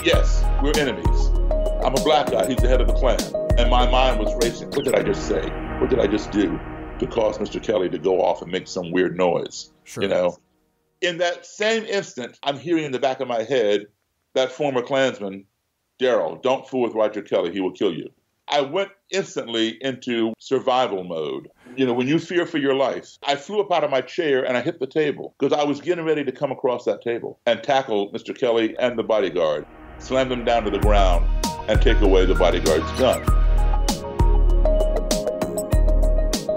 Yes, we're enemies. I'm a black guy. He's the head of the Klan. And my mind was racing. What did I just say? What did I just do to cause Mr. Kelly to go off and make some weird noise? Sure. You know, in that same instant, I'm hearing in the back of my head that former Klansman, Daryl, don't fool with Roger Kelly. He will kill you. I went instantly into survival mode. You know, when you fear for your life, I flew up out of my chair and I hit the table because I was getting ready to come across that table and tackle Mr. Kelly and the bodyguard, slam them down to the ground, and take away the bodyguard's gun.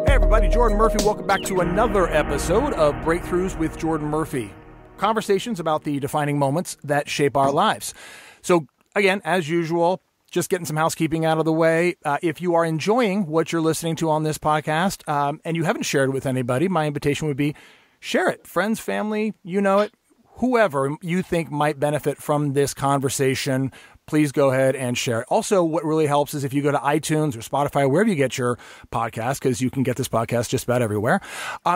Hey everybody, Jordan Murphy. Welcome back to another episode of Breakthroughs with Jordan Murphy. Conversations about the defining moments that shape our lives. So again, as usual, just getting some housekeeping out of the way. If you are enjoying what you're listening to on this podcast and you haven't shared it with anybody, my invitation would be share it. Friends, family, you know it, whoever you think might benefit from this conversation, please go ahead and share it. Also, what really helps is if you go to iTunes or Spotify, wherever you get your podcast, because you can get this podcast just about everywhere,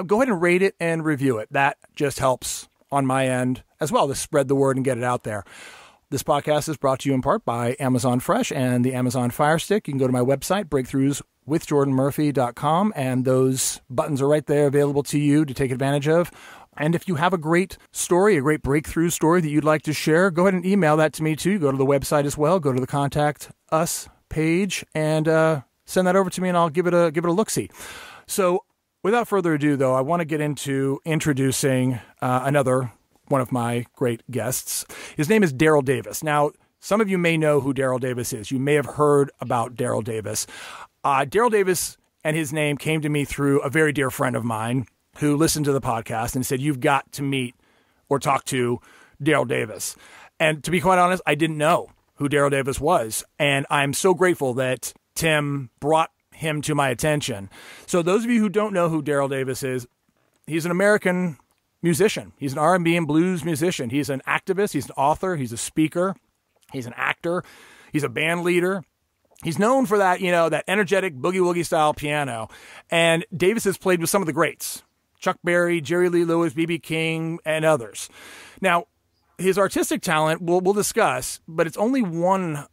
go ahead and rate it and review it. That just helps on my end as well to spread the word and get it out there. This podcast is brought to you in part by Amazon Fresh and the Amazon Fire Stick. You can go to my website, breakthroughswithjordanmurphy.com, and those buttons are right there available to you to take advantage of. And if you have a great story, a great breakthrough story that you'd like to share, go ahead and email that to me too. Go to the website as well. Go to the Contact Us page and send that over to me, and I'll give it a look-see. So without further ado, though, I want to get into introducing another one of my great guests. His name is Daryl Davis. Now, some of you may know who Daryl Davis is. You may have heard about Daryl Davis. Daryl Davis and his name came to me through a very dear friend of mine who listened to the podcast and said, you've got to meet or talk to Daryl Davis. And to be quite honest, I didn't know who Daryl Davis was. And I'm so grateful that Tim brought him to my attention. So those of you who don't know who Daryl Davis is, he's an American musician. He's an R&B and blues musician. He's an activist. He's an author. He's a speaker. He's an actor. He's a band leader. He's known for that, you know, that energetic boogie-woogie style piano. And Davis has played with some of the greats, Chuck Berry, Jerry Lee Lewis, B.B. King, and others. Now, his artistic talent we'll discuss, but it's only one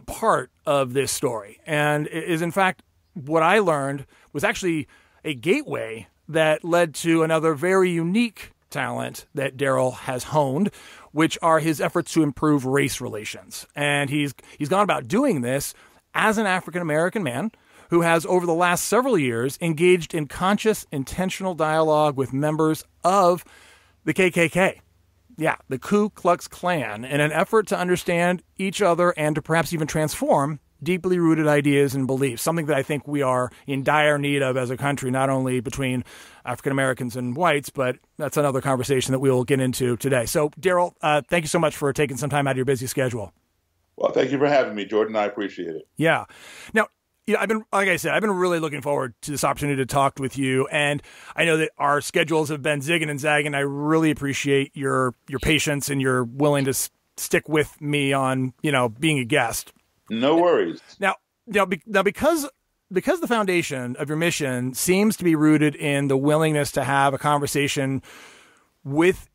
part of this story. And it is, in fact, what I learned was actually a gateway that led to another very unique talent that Daryl has honed, which are his efforts to improve race relations. And he's gone about doing this as an African-American man who has, over the last several years, engaged in conscious, intentional dialogue with members of the KKK. Yeah, the Ku Klux Klan, in an effort to understand each other and to perhaps even transform deeply rooted ideas and beliefs, something that I think we are in dire need of as a country, not only between African Americans and whites, but that's another conversation that we will get into today. So, Daryl, thank you so much for taking some time out of your busy schedule. Well, thank you for having me, Jordan. I appreciate it. Yeah. Now, you know, like I said, I've been really looking forward to this opportunity to talk with you, and I know that our schedules have been zigging and zagging. I really appreciate your patience and your willing to stick with me on, you know, being a guest. No worries. Now, because the foundation of your mission seems to be rooted in the willingness to have a conversation with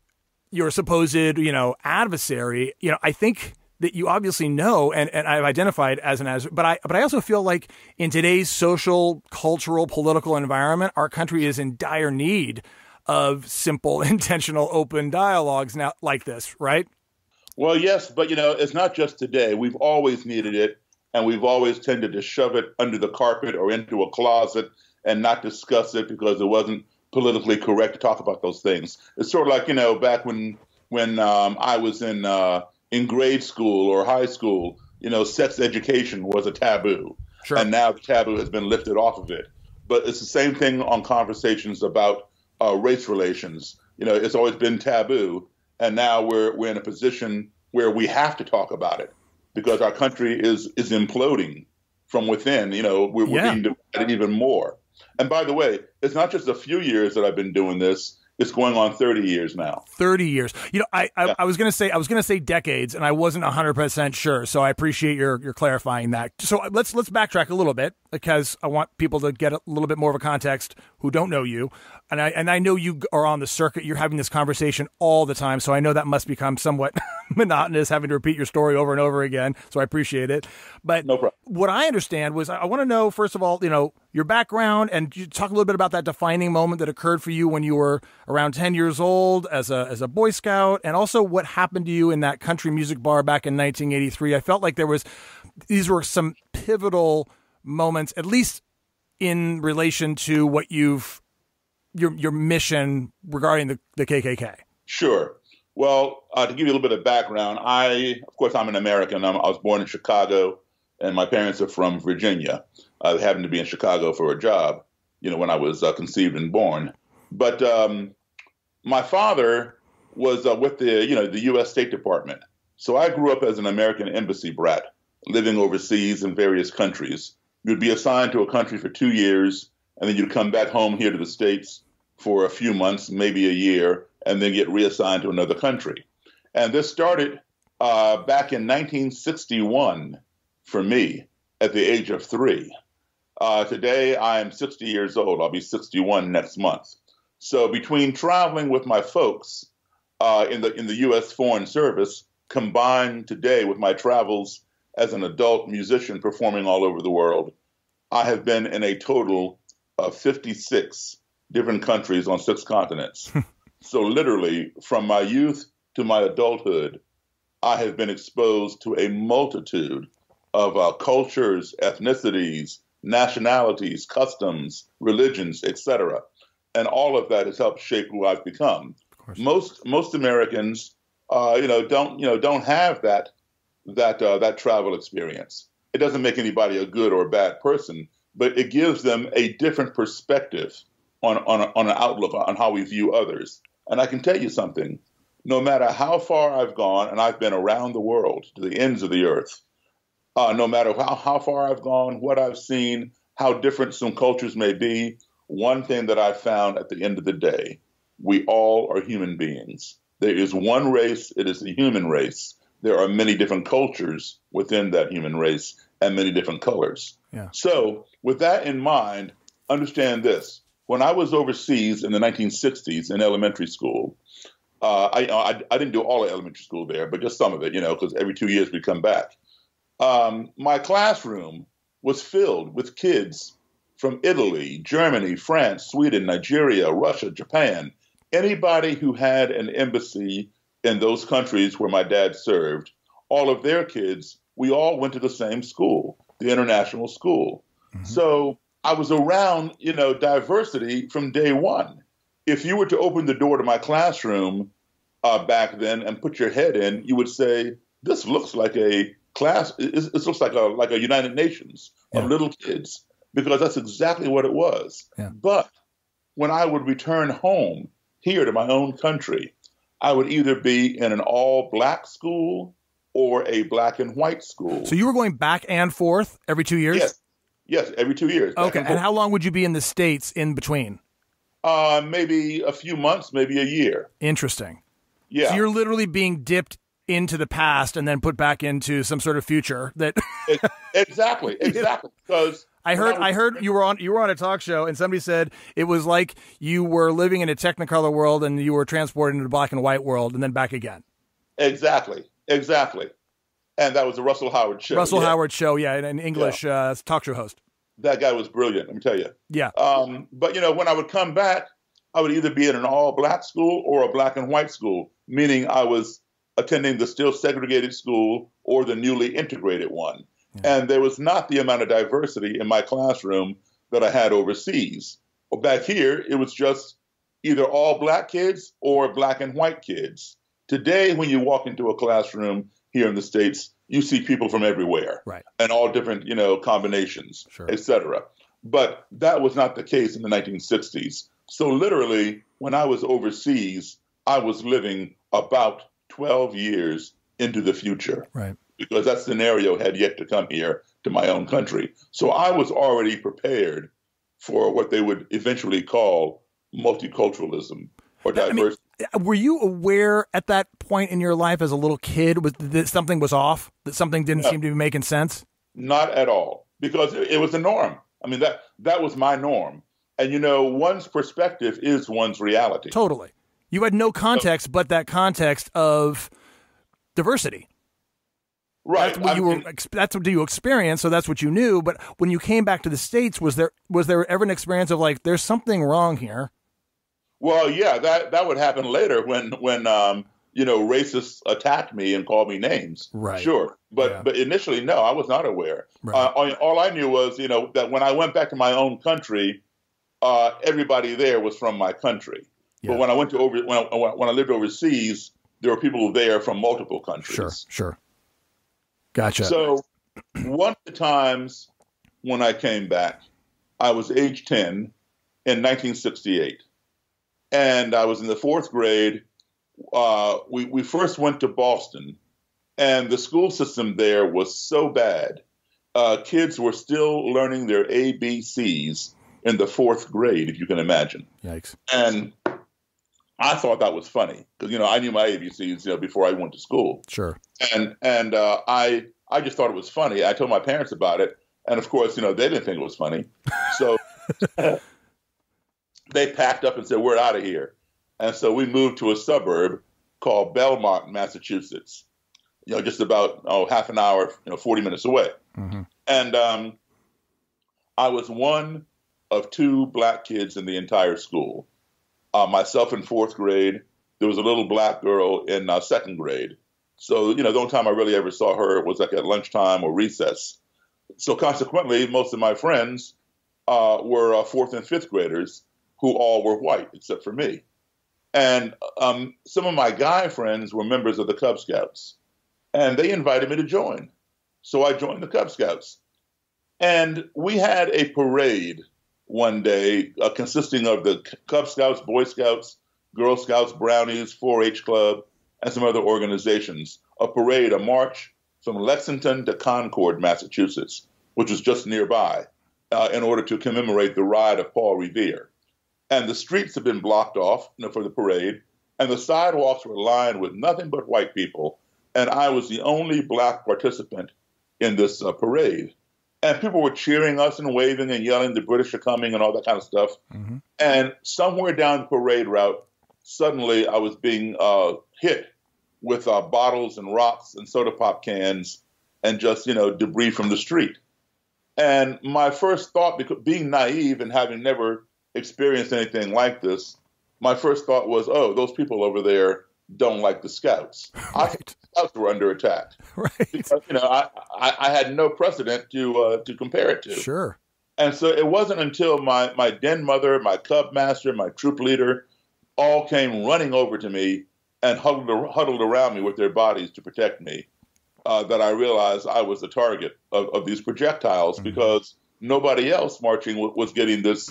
your supposed, you know, adversary, you know, I think that you obviously know, and I've identified as an adversary, but I also feel like in today's social, cultural, political environment, our country is in dire need of simple, intentional, open dialogues now like this, right? Well, yes, but, you know, it's not just today. We've always needed it, and we've always tended to shove it under the carpet or into a closet and not discuss it because it wasn't politically correct to talk about those things. It's sort of like, you know, back when I was in grade school or high school, you know, sex education was a taboo. Sure. And now the taboo has been lifted off of it. But it's the same thing on conversations about race relations. You know, it's always been taboo. And now we're in a position where we have to talk about it because our country is imploding from within. You know, we're being divided even more. And by the way, it's not just a few years that I've been doing this. It's going on 30 years now. 30 years. You know, I was going to say decades, and I wasn't 100% sure. So I appreciate your clarifying that. So let's backtrack a little bit because I want people to get a little bit more of a context who don't know you. And I know you are on the circuit. You're having this conversation all the time, so I know that must become somewhat monotonous, having to repeat your story over and over again. So I appreciate it. But no problem. What I understand was I want to know, first of all, your background, and you talk a little bit about that defining moment that occurred for you when you were around 10 years old as a Boy Scout, and also what happened to you in that country music bar back in 1983. I felt like these were some pivotal moments, at least in relation to what your mission regarding the KKK. Sure. Well, to give you a little bit of background, of course, I'm an American. I was born in Chicago, and my parents are from Virginia. I happened to be in Chicago for a job, when I was conceived and born. But my father was with the U.S. State Department. So I grew up as an American embassy brat, living overseas in various countries. You'd be assigned to a country for 2 years, and then you'd come back home here to the States for a few months, maybe a year, and then get reassigned to another country. And this started back in 1961 for me at the age of 3. Today, I am 60 years old. I'll be 61 next month. So between traveling with my folks in the U.S. Foreign Service, combined today with my travels as an adult musician performing all over the world, I have been in a total of 56 different countries on 6 continents. So literally, from my youth to my adulthood, I have been exposed to a multitude of cultures, ethnicities, nationalities, customs, religions, etc. And all of that has helped shape who I've become. Most Americans, don't have that travel experience. It doesn't make anybody a good or a bad person, but it gives them a different perspective on an outlook on how we view others. And I can tell you something, no matter how far I've gone, and I've been around the world to the ends of the earth, no matter how far I've gone, what I've seen, how different some cultures may be, one thing that I've found at the end of the day, we all are human beings. There is one race, it is the human race. There are many different cultures within that human race and many different colors. Yeah. So with that in mind, understand this. When I was overseas in the 1960s in elementary school, I didn't do all of elementary school there, but just some of it, because every 2 years we'd come back. My classroom was filled with kids from Italy, Germany, France, Sweden, Nigeria, Russia, Japan, anybody who had an embassy in those countries where my dad served, all of their kids, we all went to the same school, the international school. Mm-hmm. So I was around, diversity from day one. If you were to open the door to my classroom back then and put your head in, you would say, this looks like a class. It looks like a United Nations of little kids, because that's exactly what it was. Yeah. But when I would return home here to my own country, I would either be in an all-black school or a black and white school. So you were going back and forth every 2 years? Yes, every 2 years. Okay, and how long would you be in the States in between? Maybe a few months, maybe a year. Interesting. Yeah. So you're literally being dipped into the past and then put back into some sort of future that. Exactly. Because I heard you were on a talk show and somebody said it was like you were living in a Technicolor world and you were transported into the black and white world and then back again. Exactly. And that was the Russell Howard show. Howard show, an English talk show host. That guy was brilliant, let me tell you. Yeah. But, when I would come back, I would either be in an all-black school or a black and white school, meaning I was attending the still segregated school or the newly integrated one. Yeah. And there was not the amount of diversity in my classroom that I had overseas. Well, back here, it was just either all black kids or black and white kids. Today, when you walk into a classroom here in the States, you see people from everywhere, right, and all different, combinations, sure, etc. But that was not the case in the 1960s. So literally, when I was overseas, I was living about 12 years into the future, right, because that scenario had yet to come here to my own country. So I was already prepared for what they would eventually call multiculturalism or diversity. Were you aware at that point in your life as a little kid that something was off, that something didn't seem to be making sense? Not at all, because it was the norm. I mean, that was my norm. And, one's perspective is one's reality. Totally. You had no context but that context of diversity. Right. That's what you experienced, so that's what you knew. But when you came back to the States, was there ever an experience of like, there's something wrong here? Well, yeah, that would happen later when racists attacked me and called me names. Right. Sure. But initially, no, I was not aware. Right. All I knew was, that when I went back to my own country, everybody there was from my country. Yeah. But when I when I lived overseas, there were people there from multiple countries. Sure. Gotcha. So one of the times when I came back, I was age 10 in 1968. And I was in the 4th grade. We first went to Boston, and the school system there was so bad. Kids were still learning their ABCs in the 4th grade, if you can imagine. Yikes. And I thought that was funny because, I knew my ABCs, before I went to school. Sure. And I just thought it was funny. I told my parents about it. And of course, they didn't think it was funny. So they packed up and said, we're out of here. And so we moved to a suburb called Belmont, Massachusetts, just about half an hour, 40 minutes away. Mm-hmm. And I was one of 2 black kids in the entire school. Myself in 4th grade. There was a little black girl in 2nd grade. So, the only time I really ever saw her was like at lunchtime or recess. So consequently, most of my friends were 4th and 5th graders who all were white, except for me. And some of my guy friends were members of the Cub Scouts, and they invited me to join. So I joined the Cub Scouts. And we had a parade one day consisting of the Cub Scouts, Boy Scouts, Girl Scouts, Brownies, 4-H Club, and some other organizations. A parade, a march from Lexington to Concord, Massachusetts, which was just nearby, in order to commemorate the ride of Paul Revere. And the streets had been blocked off for the parade, and the sidewalks were lined with nothing but white people. And I was the only black participant in this parade. And people were cheering us and waving and yelling, the British are coming and all that kind of stuff. Mm-hmm. And somewhere down the parade route, suddenly I was being hit with bottles and rocks and soda pop cans and just, debris from the street. And my first thought, being naive and having never experienced anything like this, my first thought was, oh, those people over there don't like the Scouts. Right. I thought the Scouts were under attack. Right. Because, I had no precedent to compare it to. Sure. And so it wasn't until my den mother, my cub master, my troop leader, all came running over to me and huddled around me with their bodies to protect me, that I realized I was the target of these projectiles, mm-hmm. because nobody else marching was getting this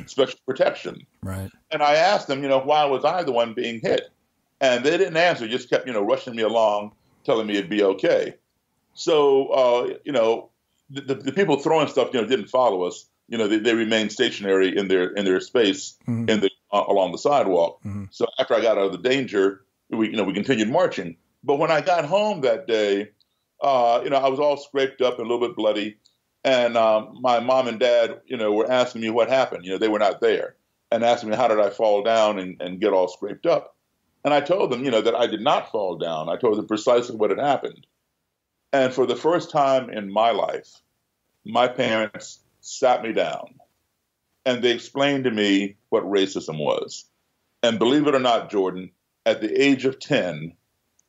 special protection. Right. And I asked them, why was I the one being hit? And they didn't answer, just kept, rushing me along, telling me it'd be okay. So, the people throwing stuff, didn't follow us. They remained stationary in their space, mm-hmm. Along the sidewalk. Mm-hmm. So after I got out of the danger, we continued marching. But when I got home that day, I was all scraped up and a little bit bloody. And my mom and dad, were asking me what happened. They were not there, and asking me how did I fall down and get all scraped up. And I told them, that I did not fall down. I told them precisely what had happened. And for the first time in my life, my parents sat me down and they explained to me what racism was. And believe it or not, Jordan, at the age of 10,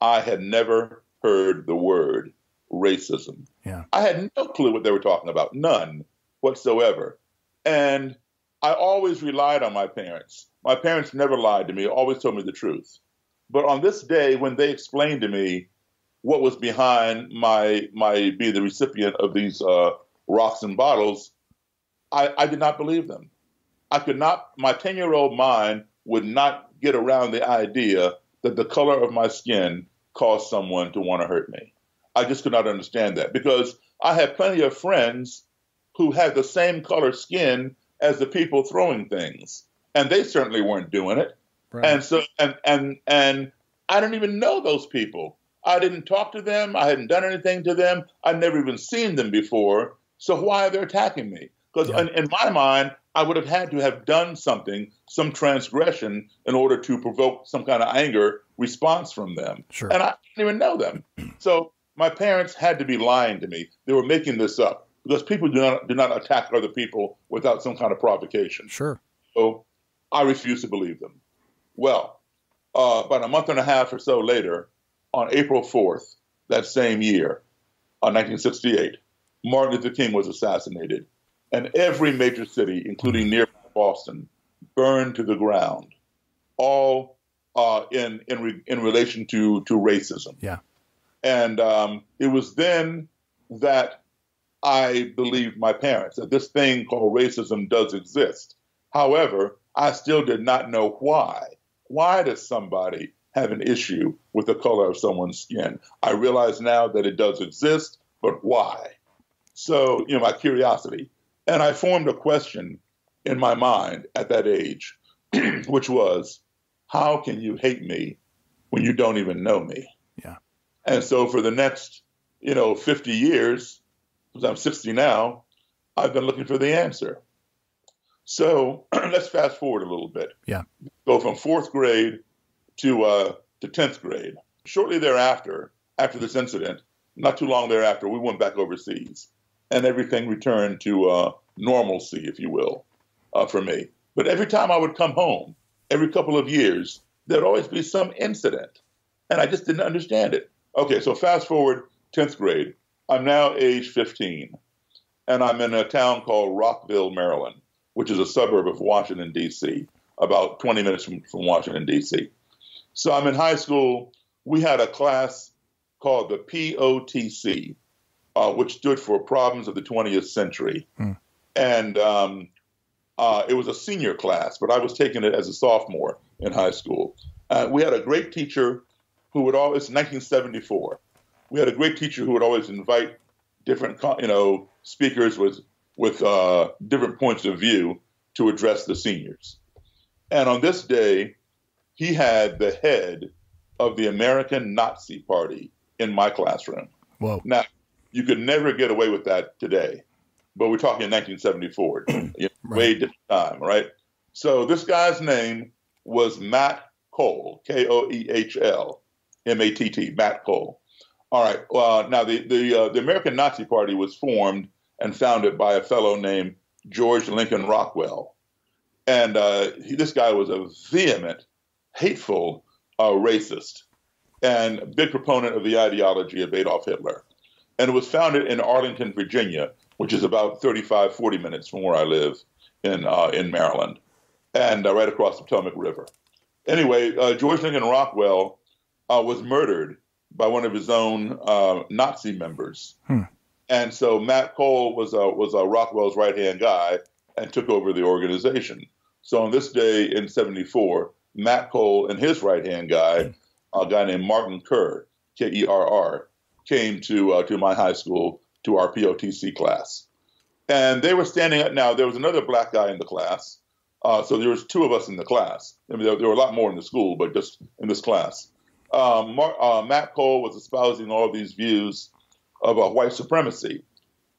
I had never heard the word racism. Yeah. I had no clue what they were talking about, none whatsoever. And I always relied on my parents. My parents never lied to me, always told me the truth. But on this day, when they explained to me what was behind my being the recipient of these rocks and bottles, I did not believe them. I could not, my 10-year-old mind would not get around the idea that the color of my skin caused someone to want to hurt me. I just could not understand that, because I had plenty of friends who had the same color skin as the people throwing things, and they certainly weren't doing it. Right. And so, and I didn't even know those people. I didn't talk to them. I hadn't done anything to them. I'd never even seen them before. So why are they attacking me? Because in my mind, I would have had to have done something, some transgression, in order to provoke some kind of anger response from them. Sure. And I didn't even know them. So my parents had to be lying to me. They were making this up because people do not attack other people without some kind of provocation. Sure. So I refused to believe them. Well, about a month and a half or so later, on April 4th, that same year, 1968, Martin Luther King was assassinated. And every major city, including nearby Boston, burned to the ground, all in relation to racism. Yeah. And it was then that I believed my parents that this thing called racism does exist. However, I still did not know why. Why does somebody have an issue with the color of someone's skin? I realize now that it does exist, but why? So, my curiosity. And I formed a question in my mind at that age, which was, how can you hate me when you don't even know me? Yeah. And so for the next, 50 years, because I'm 60 now, I've been looking for the answer. So let's fast forward a little bit. Yeah. Go from 4th grade to 10th grade. Shortly thereafter, after this incident, not too long thereafter, we went back overseas. And everything returned to normalcy, if you will, for me. But every time I would come home, every couple of years, there'd always be some incident. And I just didn't understand it. Okay, so fast forward 10th grade. I'm now age 15. And I'm in a town called Rockville, Maryland, which is a suburb of Washington, D.C., about 20 minutes from Washington, D.C. So I'm in high school. We had a class called the POTC, which stood for Problems of the 20th Century. And it was a senior class, but I was taking it as a sophomore in high school. We had a great teacher who would always, 1974, we had a great teacher who would always invite different, speakers with different points of view to address the seniors. And on this day, he had the head of the American Nazi Party in my classroom. Whoa. Now, you could never get away with that today, but we're talking 1974, Right. way different time, right? So this guy's name was Matt Cole, Koehl, Matt, Matt Cole. All right. Now, the American Nazi Party was formed and founded by a fellow named George Lincoln Rockwell. And this guy was a vehement, hateful racist and a big proponent of the ideology of Adolf Hitler. And it was founded in Arlington, Virginia, which is about 35, 40 minutes from where I live in Maryland, and right across the Potomac River. Anyway, George Lincoln Rockwell was murdered by one of his own Nazi members. And so Matt Cole was Rockwell's right-hand guy and took over the organization. So on this day in 74, Matt Cole and his right-hand guy, a guy named Martin Kerr, Kerr, came to my high school, to our POTC class. And they were standing up. Now, there was another black guy in the class. So there was 2 of us in the class. I mean, there were a lot more in the school, but just in this class. Matt Cole was espousing all these views of white supremacy.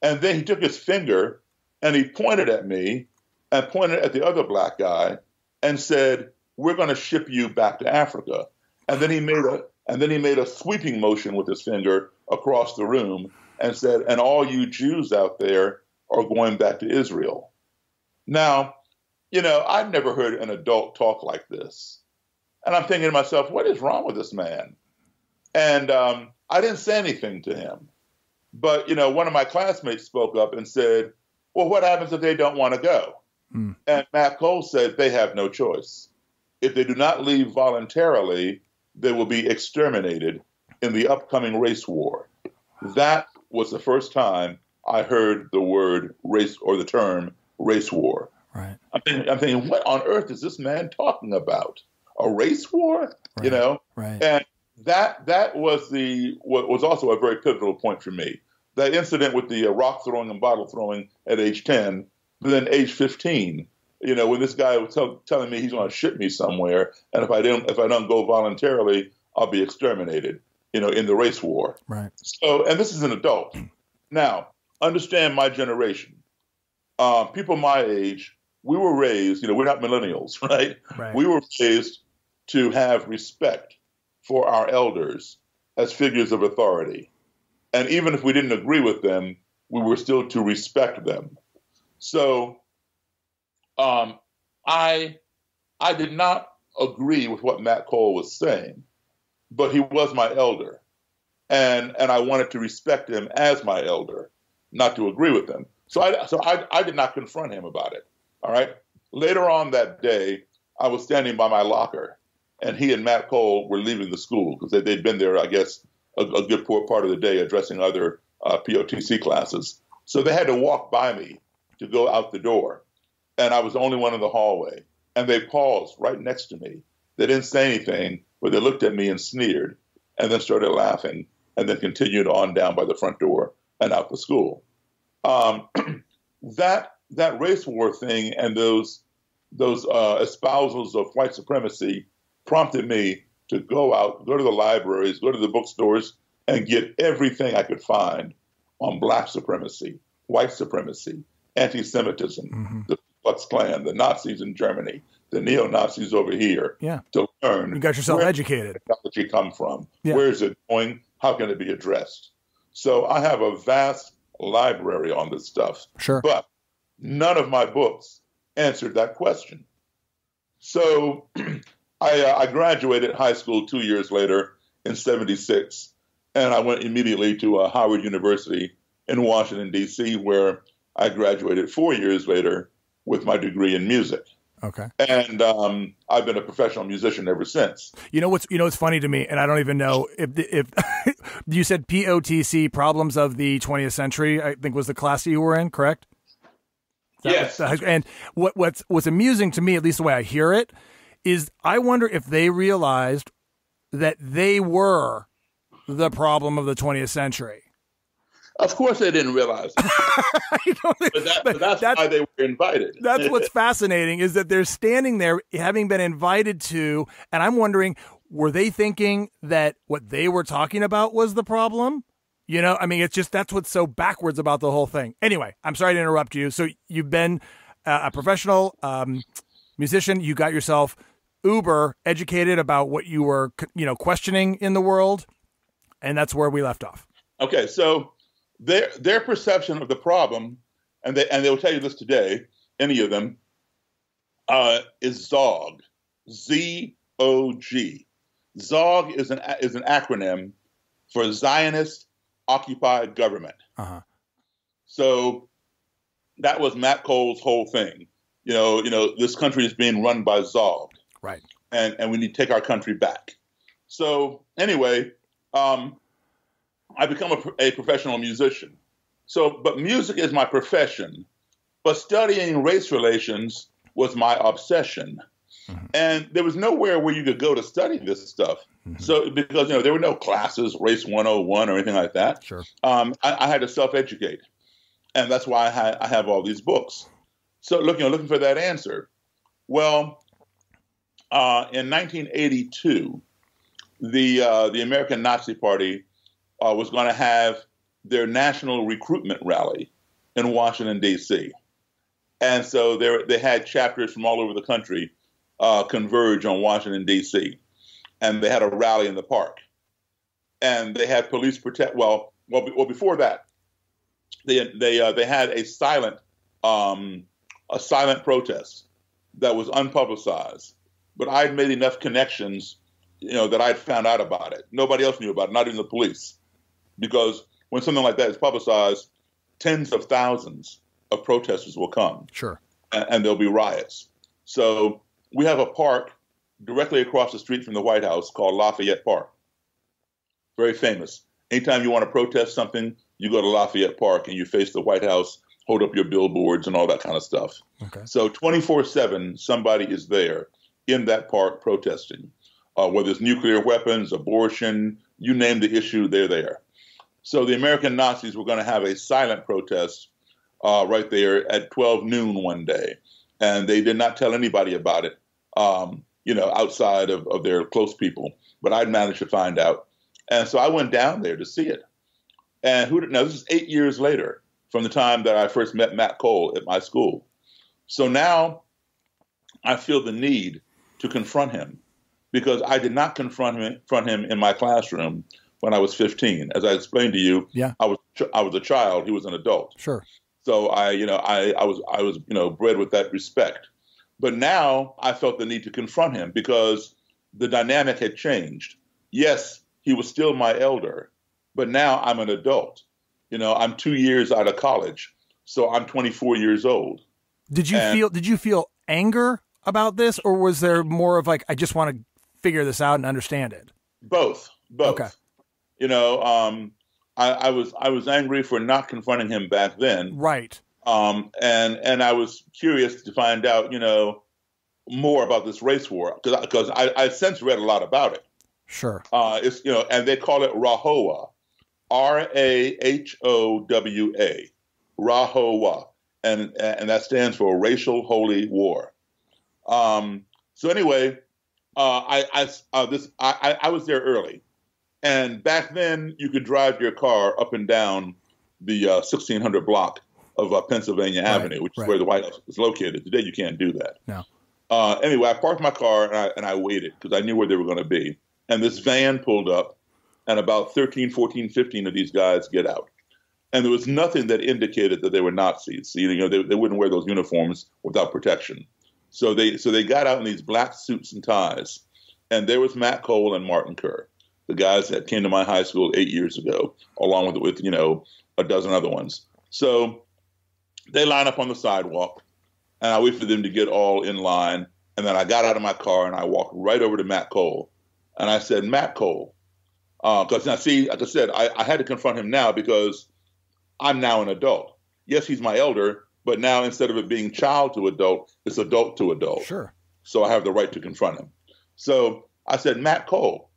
And then he took his finger and he pointed at me and pointed at the other black guy and said, "We're going to ship you back to Africa." And then he made a sweeping motion with his finger across the room and said, "And all you Jews out there are going back to Israel." Now, I've never heard an adult talk like this. And I'm thinking to myself, what is wrong with this man? And I didn't say anything to him. But, one of my classmates spoke up and said, "Well, what happens if they don't want to go?" And Matt Cole said they have no choice. If they do not leave voluntarily, they will be exterminated in the upcoming race war. That was the first time I heard the word race or the term race war. Right. I'm thinking, what on earth is this man talking about? A race war? Right. Right. And that was what was also a very pivotal point for me. That incident with the rock throwing and bottle throwing at age 10, but then age 15, when this guy was telling me he's going to ship me somewhere, and if I don't go voluntarily, I'll be exterminated, in the race war. Right. So, and this is an adult. Now, understand my generation. People my age we were raised, we're not millennials, right? Right. We were raised to have respect for our elders as figures of authority. And even if we didn't agree with them, we were still to respect them. So I did not agree with what Matt Cole was saying, but he was my elder. And I wanted to respect him as my elder, not to agree with him. So I did not confront him about it. All right. Later on that day, I was standing by my locker, and he and Matt Cole were leaving the school because they'd been there, I guess, a good part of the day addressing other POTC classes. So they had to walk by me to go out the door. And I was the only one in the hallway. And they paused right next to me. They didn't say anything, but they looked at me and sneered, and then started laughing, and then continued on down by the front door and out the school. That race war thing and those espousals of white supremacy prompted me to go out, go to the libraries, go to the bookstores, and get everything I could find on black supremacy, white supremacy, anti-Semitism, the Ku Klux Klan, the Nazis in Germany, the Neo Nazis over here. Yeah. To learn. You got yourself educated. Where does technology come from? Yeah. Where is it going? How can it be addressed? So I have a vast library on this stuff. Sure. But none of my books answered that question. So I graduated high school 2 years later in '76, and I went immediately to Howard University in Washington, D.C., where I graduated 4 years later with my degree in music. Okay. And I've been a professional musician ever since. You know what's funny to me, and I don't even know if you said POTC, Problems of the 20th Century, I think was the class you were in, correct? Yes. And what's amusing to me, at least the way I hear it, is I wonder if they realized that they were the problem of the 20th century. Of course they didn't realize it. but that's why they were invited. That's what's fascinating, is that they're standing there having been invited to, and I'm wondering, were they thinking that what they were talking about was the problem? I mean, it's just, that's what's so backwards about the whole thing. Anyway, I'm sorry to interrupt you. So you've been a professional musician. You got yourself uber educated about what you were, questioning in the world. And that's where we left off. Okay. So their perception of the problem, and they will tell you this today, any of them, is ZOG, Z-O-G. ZOG is an acronym for Zionist Occupied Government. Uh-huh. So that was Matt Cole's whole thing. This country is being run by ZOG. Right. And we need to take our country back. So anyway, I become a professional musician. But music is my profession. But studying race relations was my obsession. Mm-hmm. And there was nowhere where you could go to study this stuff. Mm-hmm. So because, there were no classes, Race 101 or anything like that. Sure. I had to self-educate. And that's why I have all these books. So looking for that answer. Well, in 1982, the American Nazi Party was going to have their national recruitment rally in Washington, D.C. And so they had chapters from all over the country converge on Washington, D.C. And they had a rally in the park. And they had police protect. Well, before that, they had a silent protest that was unpublicized. But I'd made enough connections, that I'd found out about it. Nobody else knew about it, not even the police. Because when something like that is publicized, tens of thousands of protesters will come. Sure. And there'll be riots. So we have a park directly across the street from the White House called Lafayette Park. Very famous. Anytime you want to protest something, you go to Lafayette Park and you face the White House, hold up your billboards and all that kind of stuff. Okay. So 24/7, somebody is there in that park protesting. Whether it's nuclear weapons, abortion, you name the issue, they're there. So the American Nazis were going to have a silent protest right there at 12 noon one day. And they did not tell anybody about it, outside of their close people. But I'd managed to find out. And so I went down there to see it. And now this is 8 years later from the time that I first met Matt Cole at my school. So now I feel the need to confront him, because I did not confront him in my classroom when I was 15. As I explained to you, I was a child. He was an adult. Sure. So I was bred with that respect. But now I felt the need to confront him because the dynamic had changed. Yes, he was still my elder, but now I'm an adult. I'm 2 years out of college, so I'm 24 years old. Did you feel anger about this, or was there more of like, I just want to figure this out and understand it? Both. Okay. I was angry for not confronting him back then. Right. And I was curious to find out, more about this race war, because I since read a lot about it. Sure. It's and they call it RAHOWA, RAHOWA, RAHOWA, and that stands for Racial Holy War. So anyway, I was there early, and back then you could drive your car up and down the 1600 block of Pennsylvania Avenue, which is where the White House is located. Today you can't do that. No. Anyway, I parked my car and I waited because I knew where they were going to be. And this van pulled up, and about 13, 14, 15 of these guys get out. And there was nothing that indicated that they were Nazis. They wouldn't wear those uniforms without protection. So they got out in these black suits and ties. And there was Matt Cole and Martin Kerr, the guys that came to my high school 8 years ago, along with a dozen other ones. So they line up on the sidewalk, and I wait for them to get all in line. And then I got out of my car and I walked right over to Matt Cole. And I said, Matt Cole, because now, see, like I said, I had to confront him now because I'm now an adult. Yes, he's my elder, but now instead of it being child to adult, it's adult to adult. Sure. So I have the right to confront him. So I said, Matt Cole.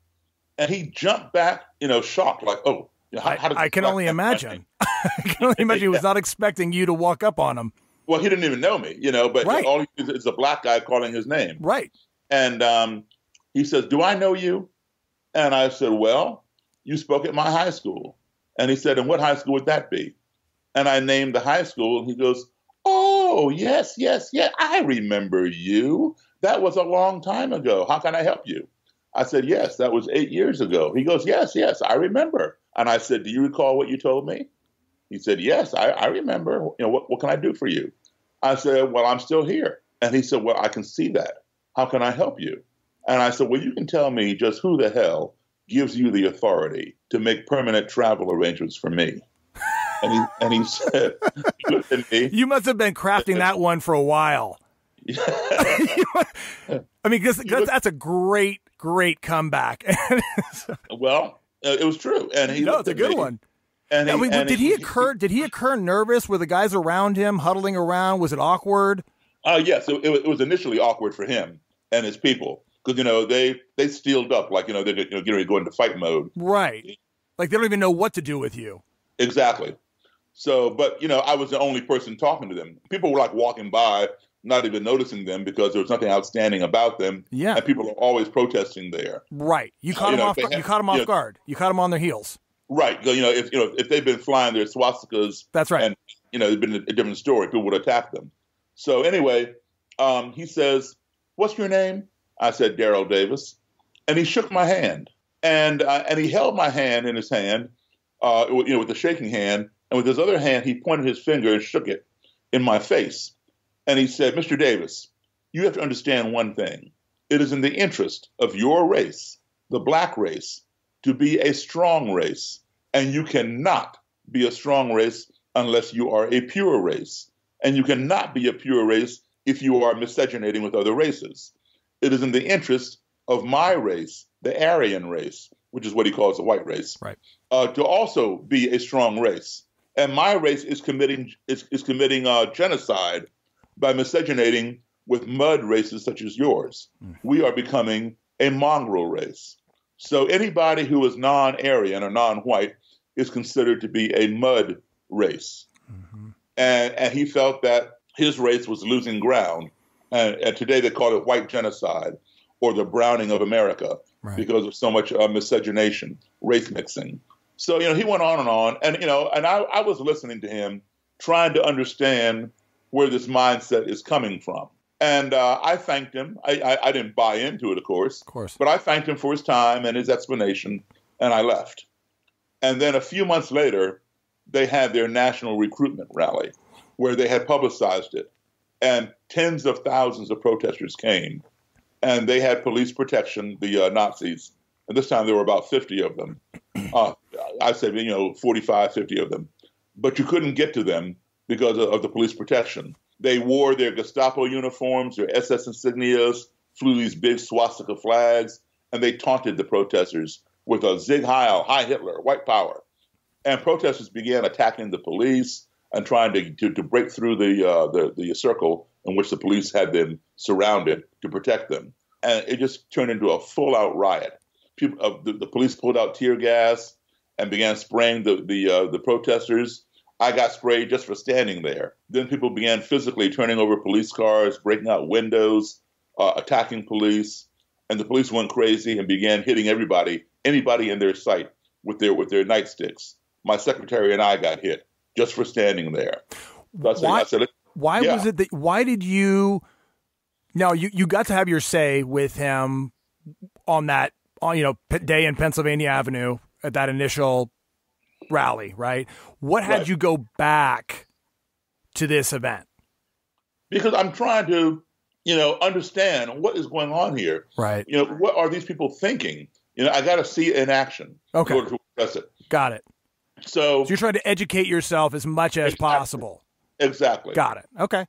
And he jumped back, shocked, like, oh. I can only imagine. I can only imagine he was not expecting you to walk up on him. Well, he didn't even know me, but right. All he is a black guy calling his name. Right. And he says, do I know you? And I said, well, you spoke at my high school. And he said, and what high school would that be? And I named the high school, and he goes, oh, yes, I remember you. That was a long time ago. How can I help you? I said, yes, that was 8 years ago. He goes, yes, I remember. And I said, do you recall what you told me? He said, yes, I remember. What can I do for you? I said, well, I'm still here. And he said, well, I can see that. How can I help you? And I said, well, you can tell me just who the hell gives you the authority to make permanent travel arrangements for me. And he said, you must have been crafting that one for a while. I mean, because that's a great comeback. Well, it was true. And it's a good one. And did he occur nervous? Were the guys around him huddling around? Was it awkward? Yes, it was initially awkward for him and his people because they steeled up like they're getting ready to go into fight mode. Right, like they don't even know what to do with you. Exactly. So, but I was the only person talking to them. People were like walking by, not even noticing them because there was nothing outstanding about them. Yeah, and people are always protesting there. Right, you caught them off. You caught them off guard. You caught them on their heels. Right. If they've been flying their swastikas, that's right. And it's been a different story. People would attack them. So anyway, he says, "What's your name?" I said, "Daryl Davis," and he shook my hand, and he held my hand in his hand, with the shaking hand, and with his other hand, he pointed his finger and shook it in my face, and he said, "Mr. Davis, you have to understand one thing. It is in the interest of your race, the black race, to be a strong race, and you cannot be a strong race unless you are a pure race, and you cannot be a pure race if you are miscegenating with other races. It is in the interest of my race, the Aryan race," which is what he calls the white race, right, to also be a strong race. And my race is committing genocide by miscegenating with mud races such as yours. We are becoming a mongrel race. So anybody who is non-Aryan or non-white is considered to be a mud race. Mm-hmm. And he felt that his race was losing ground. And today they call it white genocide or the browning of America, right, because of so much miscegenation, race mixing. So, he went on. And I was listening to him, trying to understand where this mindset is coming from. And I thanked him. I didn't buy into it, of course, but I thanked him for his time and his explanation, and I left. And then a few months later, they had their national recruitment rally where they had publicized it. And tens of thousands of protesters came, and they had police protection, the Nazis. And this time there were about 50 of them. I said, 45, 50 of them. But you couldn't get to them because of the police protection. They wore their Gestapo uniforms, their SS insignias, flew these big swastika flags, and they taunted the protesters with a Sieg Heil, Hi Hitler, white power. And protesters began attacking the police and trying to break through the circle in which the police had them surrounded to protect them. And it just turned into a full-out riot. The police pulled out tear gas and began spraying the protesters. I got sprayed just for standing there. Then people began physically turning over police cars, breaking out windows, attacking police. And the police went crazy and began hitting anybody in their sight with their nightsticks. My secretary and I got hit just for standing there. So why did you? No, you got to have your say with him on that day in Pennsylvania Avenue at that initial rally, right? What had you go back to this event? Because I'm trying to, understand what is going on here. Right. What are these people thinking? I got to see it in action. Okay. In order to address it. Got it. So you're trying to educate yourself as much as possible. Exactly. Got it. Okay.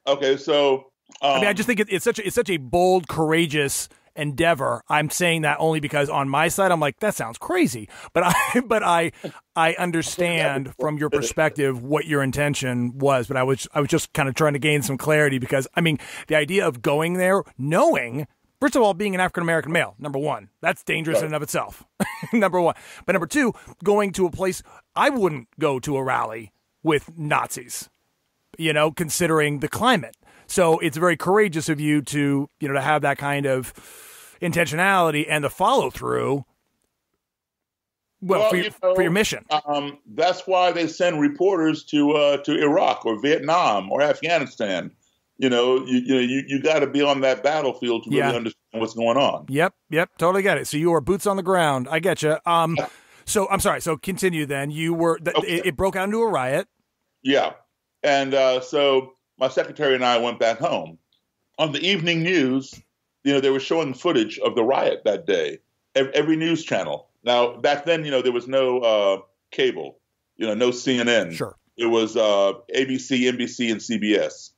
Okay. So I just think it's such a bold, courageous endeavor. I'm saying that only because on my side I'm like, that sounds crazy, but I understand from your perspective what your intention was. But I was just kind of trying to gain some clarity because the idea of going there knowing. First of all, being an African-American male, number one, that's dangerous in and of itself, number one. But number two, going to a place, I wouldn't go to a rally with Nazis, considering the climate. So it's very courageous of you to have that kind of intentionality and the follow through. For your mission. That's why they send reporters to Iraq or Vietnam or Afghanistan. You got to be on that battlefield to really understand what's going on. Yep, totally get it. So you are boots on the ground. I get you. So I'm sorry. So continue then. You were it broke out into a riot. Yeah, and so my secretary and I went back home. On the evening news, they were showing footage of the riot that day. Every news channel. Now back then, there was no cable. No CNN. Sure. It was ABC, NBC, and CBS.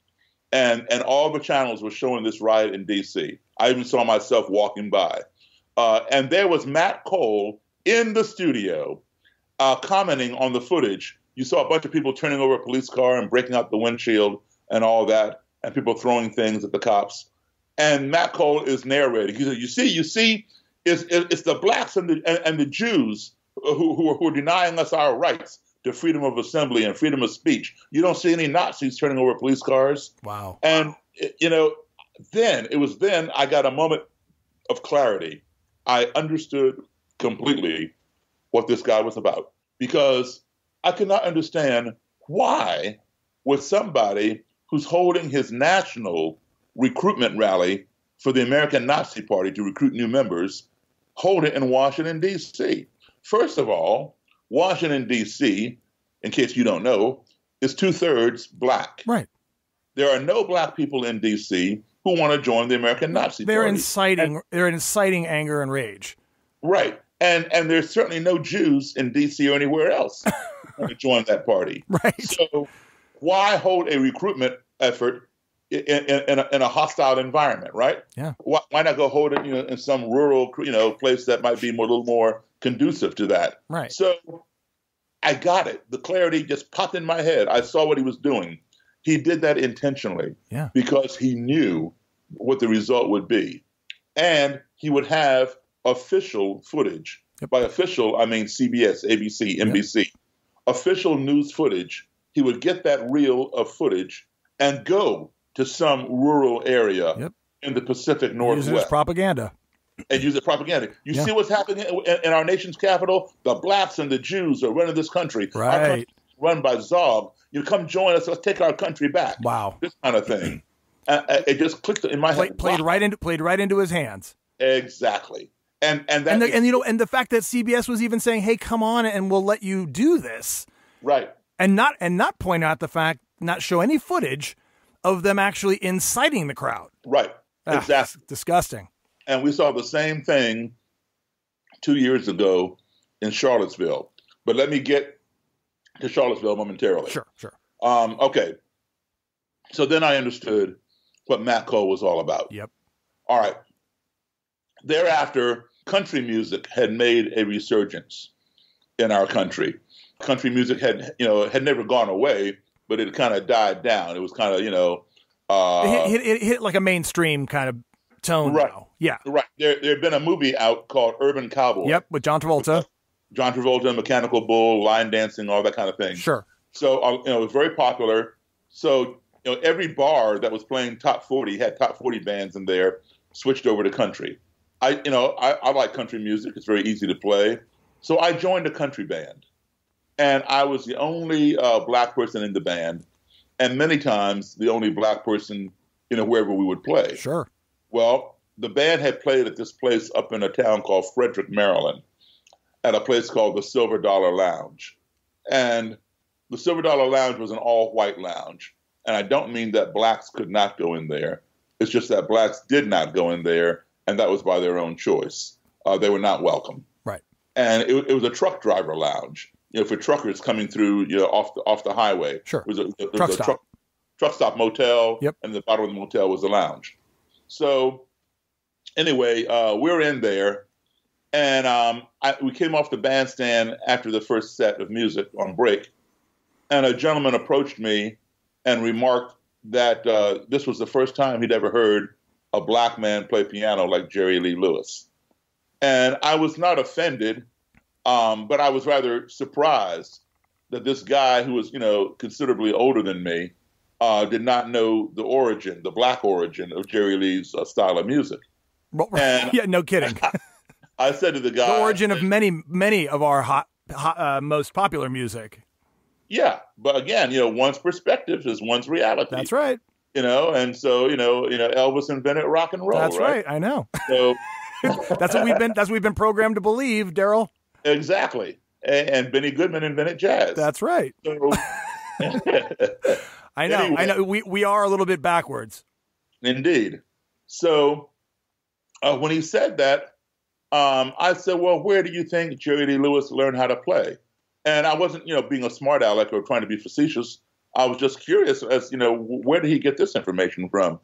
And all the channels were showing this riot in D.C. I even saw myself walking by. And there was Matt Cole in the studio commenting on the footage. You saw a bunch of people turning over a police car and breaking out the windshield and all that, and people throwing things at the cops. And Matt Cole is narrating. He said, you see, it's the blacks and the Jews who are denying us our rights to freedom of assembly and freedom of speech. You don't see any Nazis turning over police cars. Wow. And, then I got a moment of clarity. I understood completely what this guy was about because I could not understand why would somebody who's holding his national recruitment rally for the American Nazi Party to recruit new members hold it in Washington, D.C. First of all, Washington, D.C., in case you don't know, is 2/3 black. Right. There are no black people in D.C. who want to join the American Nazi Party. They're inciting anger and rage. Right. And there's certainly no Jews in D.C. or anywhere else who want to join that party. Right. So why hold a recruitment effort in a hostile environment, right? Yeah. Why not go hold it, in some rural, place that might be a little more conducive to that? Right. So I got it. The clarity just popped in my head. I saw what he was doing. He did that intentionally because he knew what the result would be. And he would have official footage. Yep. By official, I mean CBS, ABC, NBC. Official news footage. He would get that reel of footage and go to some rural area in the Pacific Northwest. Use it as propaganda. And use it propaganda. You see what's happening in our nation's capital? The blacks and the Jews are running this country. Right. run by Zog. You come join us. Let's take our country back. Wow. This kind of thing. It just clicked in my head. Played right into his hands. Exactly. And the fact that CBS was even saying, "Hey, come on, and we'll let you do this." Right. And not point out the fact, not show any footage of them actually inciting the crowd. Right. Exactly. Disgusting. And we saw the same thing 2 years ago in Charlottesville. But let me get to Charlottesville momentarily. Sure. Okay. So then I understood what Matt Cole was all about. Yep. All right. Thereafter, country music had made a resurgence in our country. Country music had never gone away, but it kind of died down. It was kind of, it hit like a mainstream kind of tone. Right. Now. Yeah. Right. There had been a movie out called Urban Cowboy. Yep, with John Travolta. Mechanical Bull, line dancing, all that kind of thing. Sure. So, it was very popular. So, every bar that was playing top 40 had top 40 bands in there, switched over to country. I like country music. It's very easy to play. So I joined a country band. And I was the only black person in the band. And many times the only black person, wherever we would play. Sure. Well, the band had played at this place up in a town called Frederick, Maryland, at a place called the Silver Dollar Lounge. And the Silver Dollar Lounge was an all-white lounge. And I don't mean that blacks could not go in there. It's just that blacks did not go in there, and that was by their own choice. They were not welcome. Right. And it was a truck driver lounge, for truckers coming through, off the highway. Sure. There was a truck stop motel, yep. And the bottom of the motel was the lounge. So anyway, we're in there, and we came off the bandstand after the first set of music on break, and a gentleman approached me and remarked that this was the first time he'd ever heard a black man play piano like Jerry Lee Lewis. And I was not offended, but I was rather surprised that this guy who was, considerably older than me, did not know the black origin of Jerry Lee's style of music. And yeah, no kidding. I said to the guy, the origin of many of our most popular music. Yeah, but again, one's perspective is one's reality. That's right. And so Elvis invented rock and roll. That's right. I know. So that's what we've been programmed to believe, Daryl. Exactly. And Benny Goodman invented jazz. That's right. So, I know. Anyway, I know. We are a little bit backwards. Indeed. So when he said that, I said, "Well, where do you think Jerry Lee Lewis learned how to play?" And I wasn't, being a smart aleck or trying to be facetious. I was just curious as, where did he get this information from?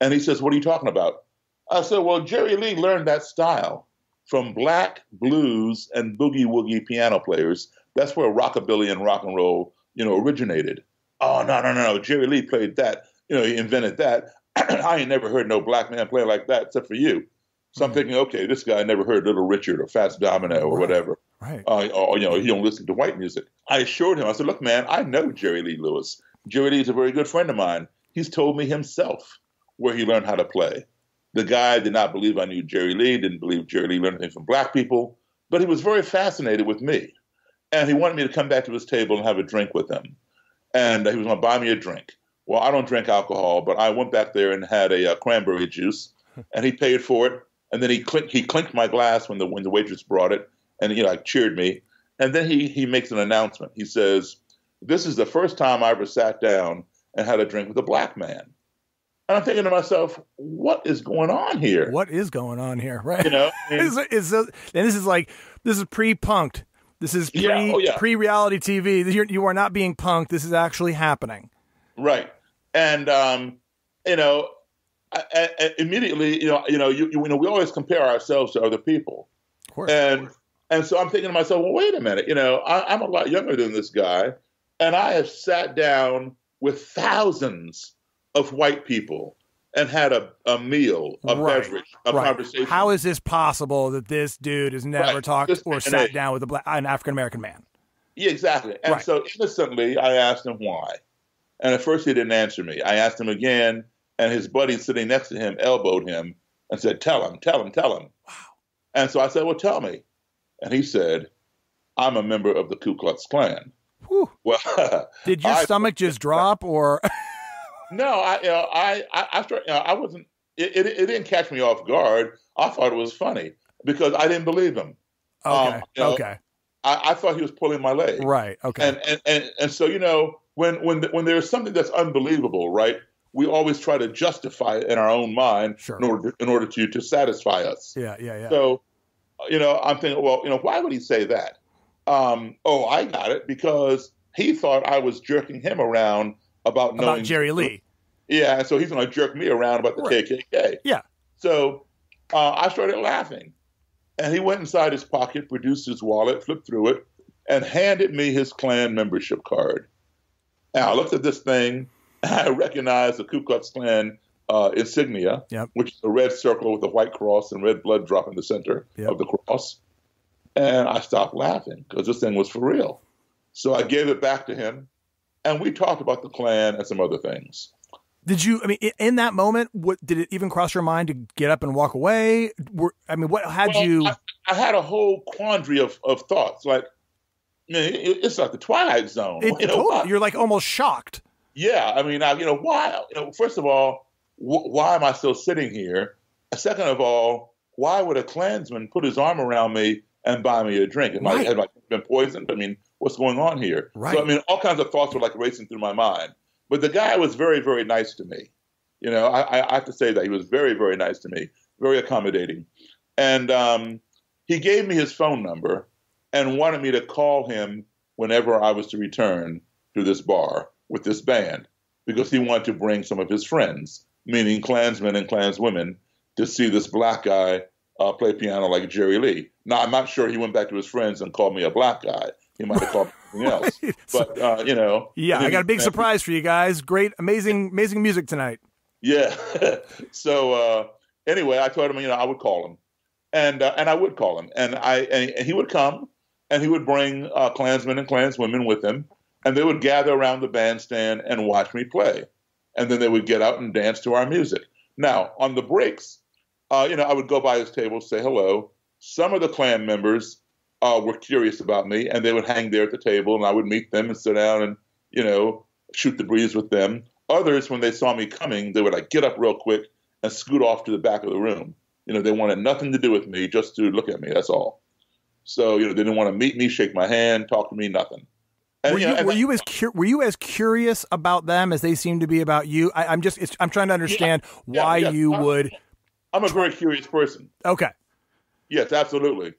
And he says, "What are you talking about?" I said, "Well, Jerry Lee learned that style from black blues and boogie woogie piano players. That's where rockabilly and rock and roll, originated." "Oh, no. Jerry Lee played that. He invented that. I ain't never heard no black man play like that except for you." So I'm thinking, okay, this guy never heard Little Richard or Fats Domino or whatever. Right. Or, he don't listen to white music. I assured him, I said, "Look, man, I know Jerry Lee Lewis. Jerry Lee is a very good friend of mine. He's told me himself where he learned how to play." The guy did not believe I knew Jerry Lee, didn't believe Jerry Lee learned anything from black people, but he was very fascinated with me. And he wanted me to come back to his table and have a drink with him. And he was going to buy me a drink. Well, I don't drink alcohol, but I went back there and had a cranberry juice, and he paid for it. And then he clinked my glass when the waitress brought it, and he cheered me. And then he makes an announcement. He says, "This is the first time I ever sat down and had a drink with a black man." And I'm thinking to myself, what is going on here? What is going on here? Right. And this is pre-punked. This is pre-reality TV. You are not being punked. This is actually happening. Right. And, immediately, we always compare ourselves to other people. Of course. And so I'm thinking to myself, well, wait a minute. I'm a lot younger than this guy, and I have sat down with thousands of white people and had a meal, a beverage, a conversation. How is this possible that this dude has never talked or sat down with an African-American man? Yeah, exactly. And so innocently, I asked him why. And at first he didn't answer me. I asked him again, and his buddy sitting next to him elbowed him and said, tell him. Wow. And so I said, well, tell me. And he said, I'm a member of the Ku Klux Klan. Whew. Well, did your stomach just drop, or? No, I wasn't. It didn't catch me off guard. I thought it was funny because I didn't believe him. Okay. Okay. I thought he was pulling my leg. Right. Okay. And so when there's something that's unbelievable, right? We always try to justify it in our own mind, sure, in order to satisfy us. Yeah. So, I'm thinking, well, why would he say that? I got it, because he thought I was jerking him around about Jerry Lee. Yeah, and so he's going to jerk me around about the KKK. Yeah. So I started laughing, and he went inside his pocket, produced his wallet, flipped through it, and handed me his Klan membership card. And I looked at this thing, and I recognized the Ku Klux Klan insignia, which is a red circle with a white cross and red blood drop in the center of the cross. And I stopped laughing because this thing was for real. So I gave it back to him, and we talked about the Klan and some other things. Did you, in that moment, did it even cross your mind to get up and walk away? What had you? I had a whole quandary of thoughts. Like, it's like the Twilight Zone. You're like almost shocked. Yeah. Why? First of all, why am I still sitting here? Second of all, why would a Klansman put his arm around me and buy me a drink? Have I been poisoned? What's going on here? Right. So, all kinds of thoughts were like racing through my mind. But the guy was very, very nice to me. I have to say that he was very, very nice to me, very accommodating. And he gave me his phone number and wanted me to call him whenever I was to return to this bar with this band, because he wanted to bring some of his friends, meaning Klansmen and Klanswomen, to see this black guy play piano like Jerry Lee. Now, I'm not sure he went back to his friends and called me a black guy. He might have called me something else. But, Yeah, I got a big surprise for you guys. Great, amazing music tonight. Yeah. So anyway, I told him, I would call him. And I would call him. And he would come, and he would bring Klansmen and Klanswomen with him. And they would gather around the bandstand and watch me play. And then they would get out and dance to our music. Now, on the breaks, I would go by his table, say hello. Some of the Klan members were curious about me, and they would hang there at the table, and I would meet them and sit down and, shoot the breeze with them. Others, when they saw me coming, they would get up real quick and scoot off to the back of the room. They wanted nothing to do with me, just to look at me. That's all. So, they didn't want to meet me, shake my hand, talk to me, nothing. And, were you as curious about them as they seemed to be about you? I'm trying to understand why you would. I'm a very curious person. Okay. Yes, absolutely.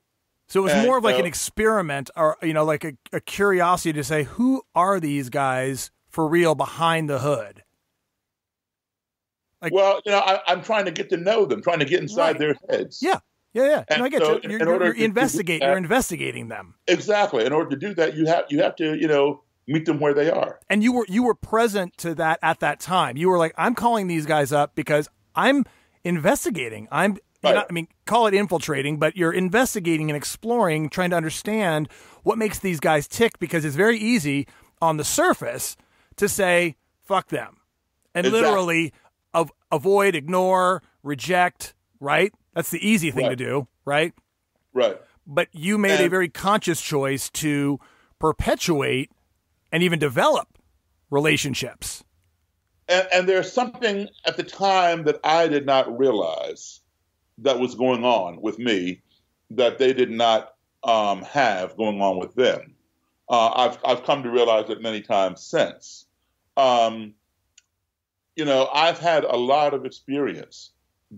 So it was more of like an experiment, or like a curiosity to say, who are these guys for real behind the hood? I'm trying to get to know them, trying to get inside their heads. Yeah. And I get you. You're investigating them. Exactly. In order to do that, you have to meet them where they are. And you were present to that at that time. You were like, I'm calling these guys up because I'm investigating. Call it infiltrating, but you're investigating and exploring, trying to understand what makes these guys tick, because it's very easy on the surface to say, fuck them. And literally avoid, ignore, reject, right? That's the easy thing to do, right? Right. But you made a very conscious choice to perpetuate and even develop relationships. And there's something at the time that I did not realize that was going on with me that they did not have going on with them. I've come to realize it many times since. I've had a lot of experience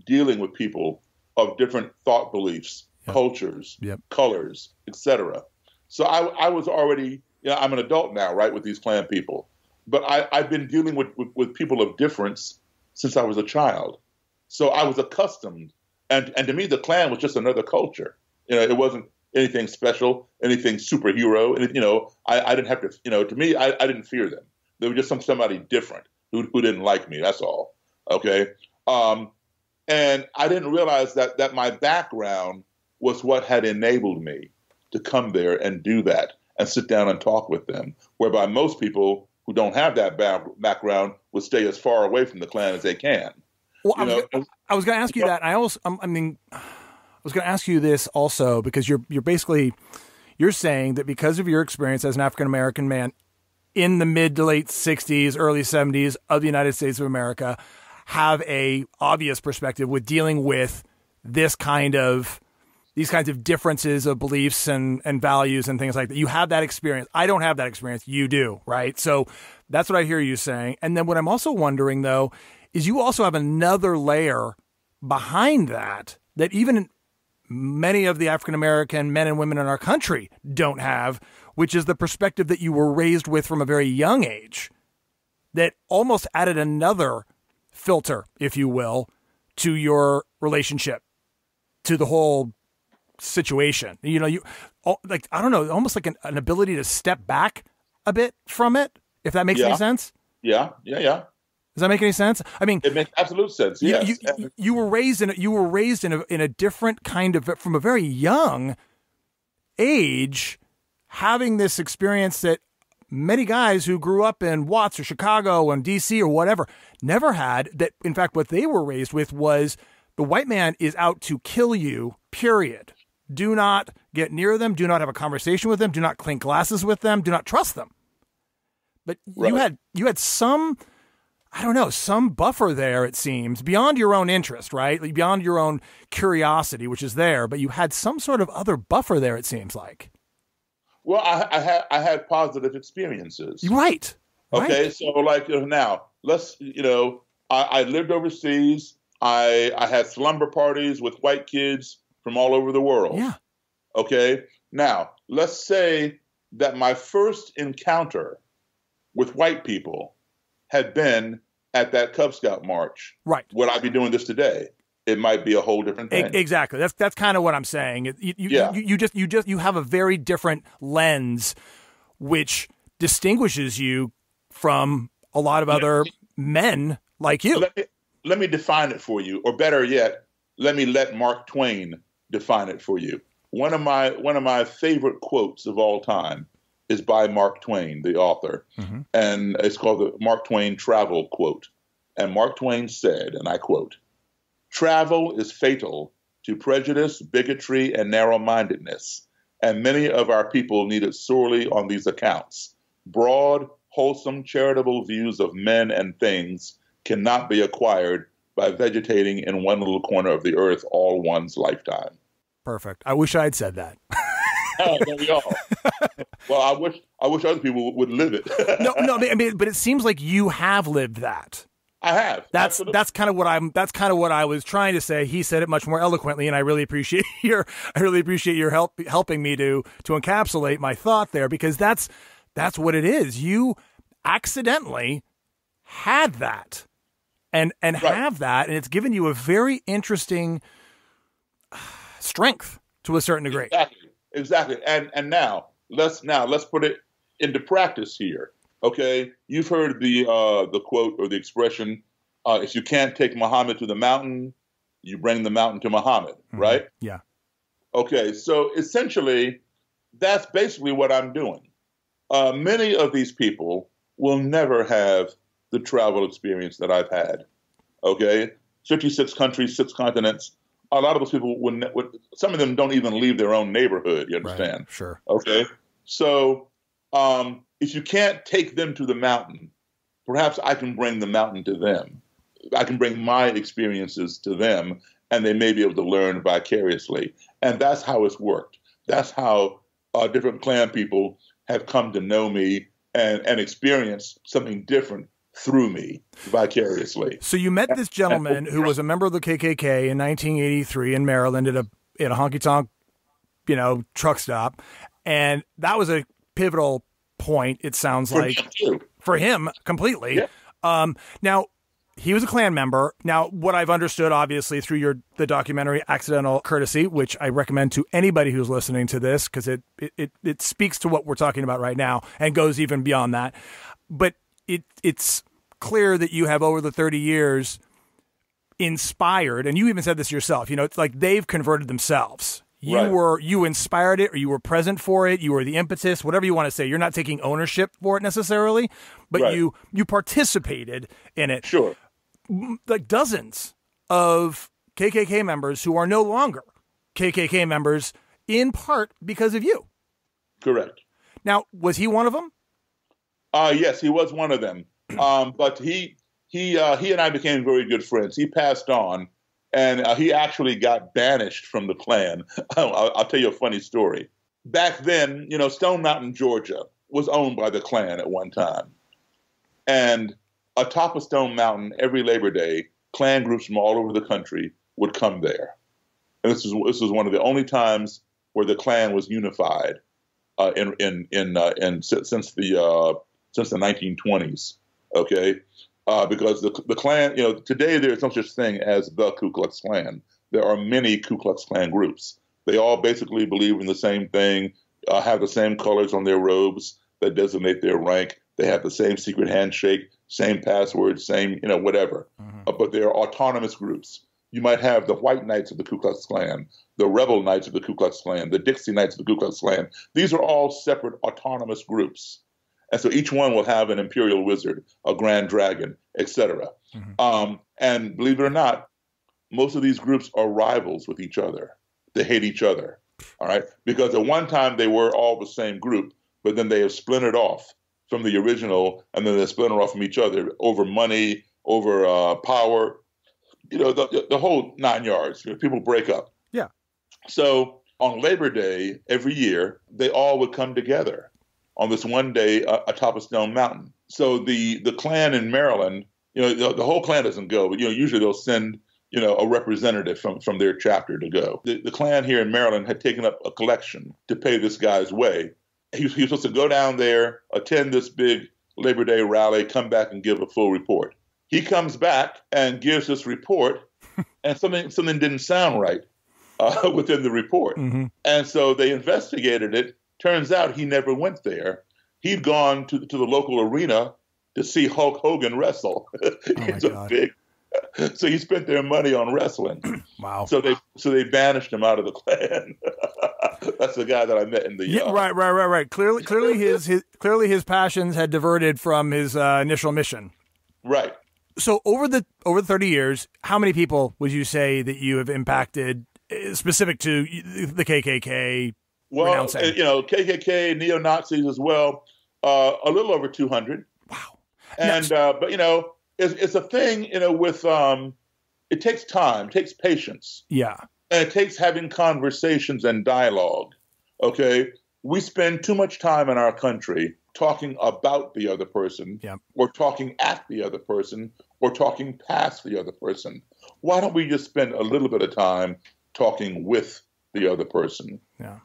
dealing with people of different thought beliefs, cultures, colors, etc. So I was already, I'm an adult now, right, with these Klan people. But I've been dealing with people of difference since I was a child. So I was accustomed. And to me, the Klan was just another culture. It wasn't anything special, anything superhero. And, I didn't have to, to me, I didn't fear them. They were just somebody different who didn't like me. That's all. Okay. And I didn't realize that my background was what had enabled me to come there and do that and sit down and talk with them, whereby most people who don't have that background would stay as far away from the Klan as they can. Well, I was going to ask you that. I was going to ask you this also, because you're basically saying that because of your experience as an African American man in the mid to late 60s, early 70s of the United States of America have a obvious perspective with dealing with these kinds of differences of beliefs and values and things like that. You have that experience. I don't have that experience. You do, right? So that's what I hear you saying. And then what I'm also wondering, though, is you also have another layer behind that even many of the African-American men and women in our country don't have, which is the perspective that you were raised with from a very young age that almost added another filter, if you will, to your relationship, to the whole situation. I don't know, almost like an ability to step back a bit from it, if that makes any sense. Yeah. Does that make any sense? I mean, it makes absolute sense. Yes. You were raised in a different kind of, from a very young age, having this experience that many guys who grew up in Watts or Chicago and DC or whatever never had. That, in fact, what they were raised with was the white man is out to kill you, period. Do not get near them. Do not have a conversation with them. Do not clink glasses with them. Do not trust them. But right. you had some, I don't know, some buffer there, it seems, beyond your own interest, right? Like beyond your own curiosity, which is there, but you had some sort of other buffer there, it seems like. Well, I had positive experiences. Right. Okay, right. So like now, I lived overseas. I had slumber parties with white kids from all over the world. Yeah. Okay. Now, let's say that my first encounter with white people had been at that Cub Scout march. Right. Would I be doing this today? It might be a whole different thing. Exactly. That's kind of what I'm saying. You have a very different lens, which distinguishes you from a lot of other men like you. Let me define it for you, or better yet, let Mark Twain define it for you. One of my favorite quotes of all time is by Mark Twain, the author, and it's called the Mark Twain Travel Quote. And Mark Twain said, and I quote, "Travel is fatal to prejudice, bigotry, and narrow-mindedness, and many of our people need it sorely on these accounts. Broad, wholesome, charitable views of men and things cannot be acquired by vegetating in one little corner of the earth all one's lifetime." Perfect. I wish I had said that. Oh, there we are. Well, I wish other people would live it. No, I mean, but it seems like you have lived that. I have. That's kind of what I was trying to say. He said it much more eloquently, and I really appreciate your helping me to encapsulate my thought there, because that's what it is. You accidentally had that and right. have that, and it's given you a very interesting strength to a certain degree. Exactly. And now let's put it into practice here. Okay, you've heard the quote or the expression, if you can't take Muhammad to the mountain, you bring the mountain to Muhammad, right? Yeah. Okay, so essentially, that's basically what I'm doing. Many of these people will never have the travel experience that I've had. Okay, 56 countries, 6 continents. A lot of those people would some of them don't even leave their own neighborhood. You understand? Right. Sure. Okay, so if you can't take them to the mountain, perhaps I can bring the mountain to them. I can bring my experiences to them, and they may be able to learn vicariously. And that's how it's worked. That's how different Klan people have come to know me and experience something different through me vicariously. So you met this gentleman who was a member of the KKK in 1983 in Maryland at a honky-tonk, truck stop. And that was a pivotal point, it sounds like, for him completely. Yeah. Now, he was a Klan member. Now, what I've understood, obviously, through the documentary Accidental Courtesy, which I recommend to anybody who's listening to this, because it speaks to what we're talking about right now and goes even beyond that. But it's clear that you have, over the 30 years, inspired, and you even said this yourself, it's like they've converted themselves. You inspired it, or you were present for it. You were the impetus, whatever you want to say. You're not taking ownership for it necessarily, but you participated in it. Sure. Like dozens of KKK members who are no longer KKK members, in part because of you. Correct. Now, was he one of them? Yes, he was one of them. But he and I became very good friends. He passed on, and he actually got banished from the Klan. I'll tell you a funny story. Back then, Stone Mountain, Georgia, was owned by the Klan at one time. And atop of Stone Mountain, every Labor Day, Klan groups from all over the country would come there. And this was one of the only times where the Klan was unified since the 1920s. Okay, because the Klan, today there is no such thing as the Ku Klux Klan. There are many Ku Klux Klan groups. They all basically believe in the same thing, have the same colors on their robes that designate their rank. They have the same secret handshake, same password, same, whatever. Mm-hmm. But they're autonomous groups. You might have the White Knights of the Ku Klux Klan, the Rebel Knights of the Ku Klux Klan, the Dixie Knights of the Ku Klux Klan. These are all separate autonomous groups. And so each one will have an imperial wizard, a grand dragon, etc. Mm-hmm. And believe it or not, most of these groups are rivals with each other. They hate each other, all right? Because at one time they were all the same group, but then they have splintered off from the original, and then they splinter off from each other over money, over power, the whole 9 yards. People break up. Yeah. So on Labor Day every year, they all would come together on this one day atop of Stone Mountain. So the Klan in Maryland, the whole Klan doesn't go, but usually they'll send a representative from their chapter to go. The Klan here in Maryland had taken up a collection to pay this guy's way. He was supposed to go down there, attend this big Labor Day rally, come back and give a full report. He comes back and gives this report, and something didn't sound right within the report. Mm-hmm. And so they investigated it. Turns out he never went there. He'd gone to the local arena to see Hulk Hogan wrestle. It's a big. So he spent their money on wrestling. Wow. So they banished him out of the Klan. That's the guy that I met in the right. Clearly his passions had diverted from his initial mission. Right. So over the 30 years, how many people would you say that you have impacted specific to the KKK? Well, KKK, Neo Nazis as well. A little over 200. Wow. And but it's a thing, with it takes time, it takes patience. Yeah. And it takes having conversations and dialogue. Okay? We spend too much time in our country talking about the other person, or talking at the other person, or talking past the other person. Why don't we just spend a little bit of time talking with the other person? Yeah.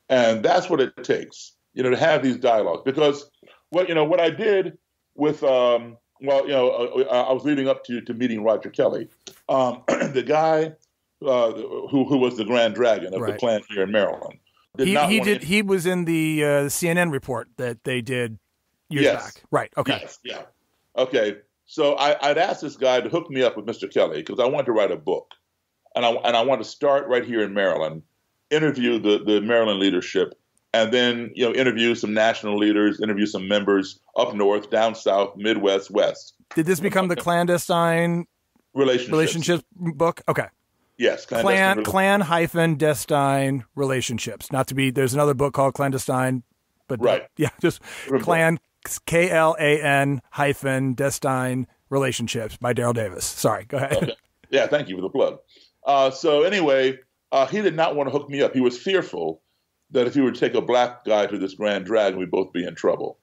And that's what it takes, to have these dialogues. Because what I did with I was leading up to meeting Roger Kelly, the guy who was the Grand Dragon of the Klan here in Maryland. He was in the CNN report that they did years back. Right. Okay. Yes. Yeah. Okay. So I'd asked this guy to hook me up with Mr. Kelly because I wanted to write a book, and I want to start right here in Maryland, interview the Maryland leadership, and then interview some national leaders, interview some members up north, down south, Midwest, West. Did this become the Klan-destine Relationships book? Okay. Yes. Klan-destine Relationships. Not to be, there's another book called Klan-destine, but just Klan, Klan-destine Relationships by Daryl Davis. Sorry, go ahead. Okay. Yeah, thank you for the plug. So anyway, he did not want to hook me up. He was fearful that if he were to take a black guy to this Grand Dragon, we'd both be in trouble.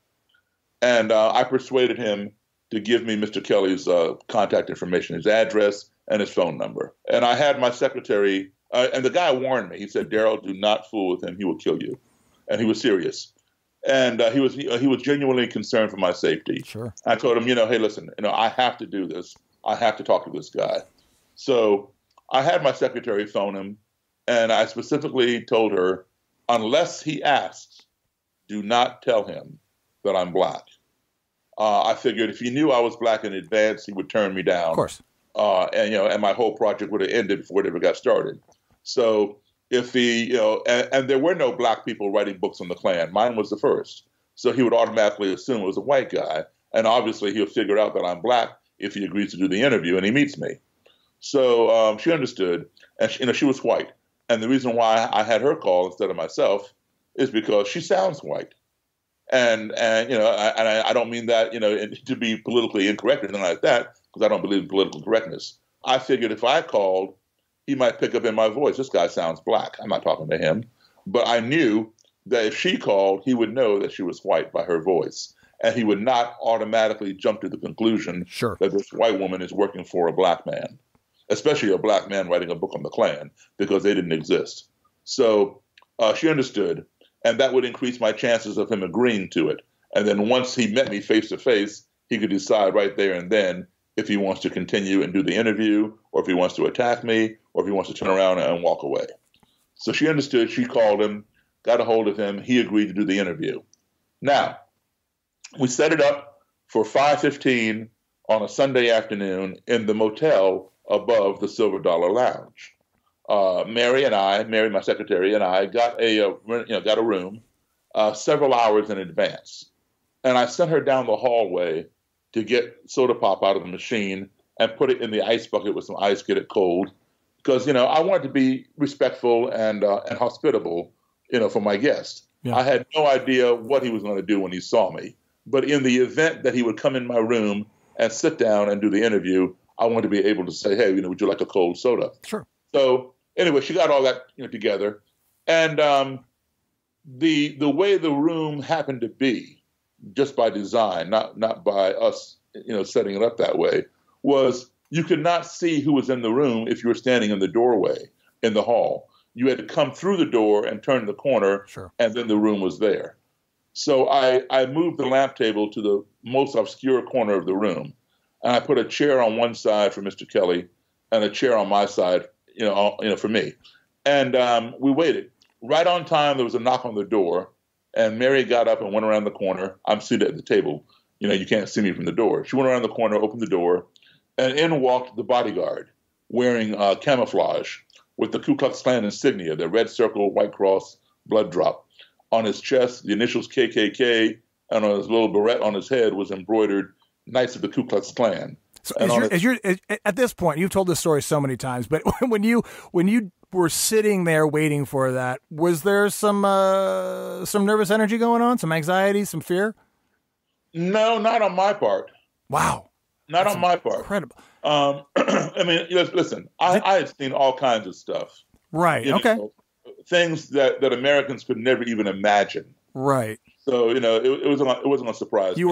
And I persuaded him to give me Mr. Kelly's contact information, his address, and his phone number. And I had my secretary, and the guy warned me. He said, "Daryl, do not fool with him. He will kill you." And he was serious. And he was genuinely concerned for my safety. Sure. I told him, hey, listen, I have to do this. I have to talk to this guy. So I had my secretary phone him, and I specifically told her, unless he asks, do not tell him that I'm black. I figured if he knew I was black in advance, he would turn me down. Of course. And my whole project would have ended before it ever got started. So if he, and there were no black people writing books on the Klan. Mine was the first. So he would automatically assume it was a white guy. And obviously he'll figure out that I'm black if he agrees to do the interview and he meets me. So she understood, and she was white. And the reason why I had her call instead of myself is because she sounds white. And you know, I don't mean that, you know, to be politically incorrect or anything like that, because I don't believe in political correctness. I figured if I called, he might pick up in my voice, this guy sounds black. I'm not talking to him. But I knew that if she called, he would know that she was white by her voice. And he would not automatically jump to the conclusion that this white woman is working for a black man, especially a black man writing a book on the Klan, because they didn't exist. So she understood, and that would increase my chances of him agreeing to it. And then once he met me face to face, he could decide right there and then if he wants to continue and do the interview, or if he wants to attack me, or if he wants to turn around and walk away. So she understood. She called him, got a hold of him. He agreed to do the interview. Now, we set it up for 5:15 on a Sunday afternoon in the motel above the Silver Dollar Lounge. Mary, my secretary, and I got a room several hours in advance, and I sent her down the hallway to get soda pop out of the machine and put it in the ice bucket with some ice, get it cold, because, you know, I wanted to be respectful and hospitable, you know, for my guest. Yeah. I had no idea what he was going to do when he saw me, but in the event that he would come in my room and sit down and do the interview, I wanted to be able to say, hey, you know, would you like a cold soda? Sure. So anyway, she got all that, you know, together, and the way the room happened to be, just by design, not by us, you know, setting it up that way, was you could not see who was in the room if you were standing in the doorway in the hall. You had to come through the door and turn the corner, and then the room was there. So I moved the lamp table to the most obscure corner of the room, and I put a chair on one side for Mr. Kelly and a chair on my side, you know, for me. And we waited. Right on time, there was a knock on the door, and Mary got up and went around the corner. I'm seated at the table. You know, you can't see me from the door. She went around the corner, opened the door, and in walked the bodyguard wearing camouflage with the Ku Klux Klan insignia, the red circle, white cross, blood drop. On his chest, the initials KKK, and on his little beret on his head was embroidered Knights of the Ku Klux Klan. So at this point, you've told this story so many times, but when you were sitting there waiting for that, was there some nervous energy going on, some anxiety, some fear? No, not on my part. Wow. Not on my part. Incredible. I mean, listen, I had seen all kinds of stuff. Right. Okay. Know, things that Americans could never even imagine. Right. So, you know, it wasn't going to surprise me.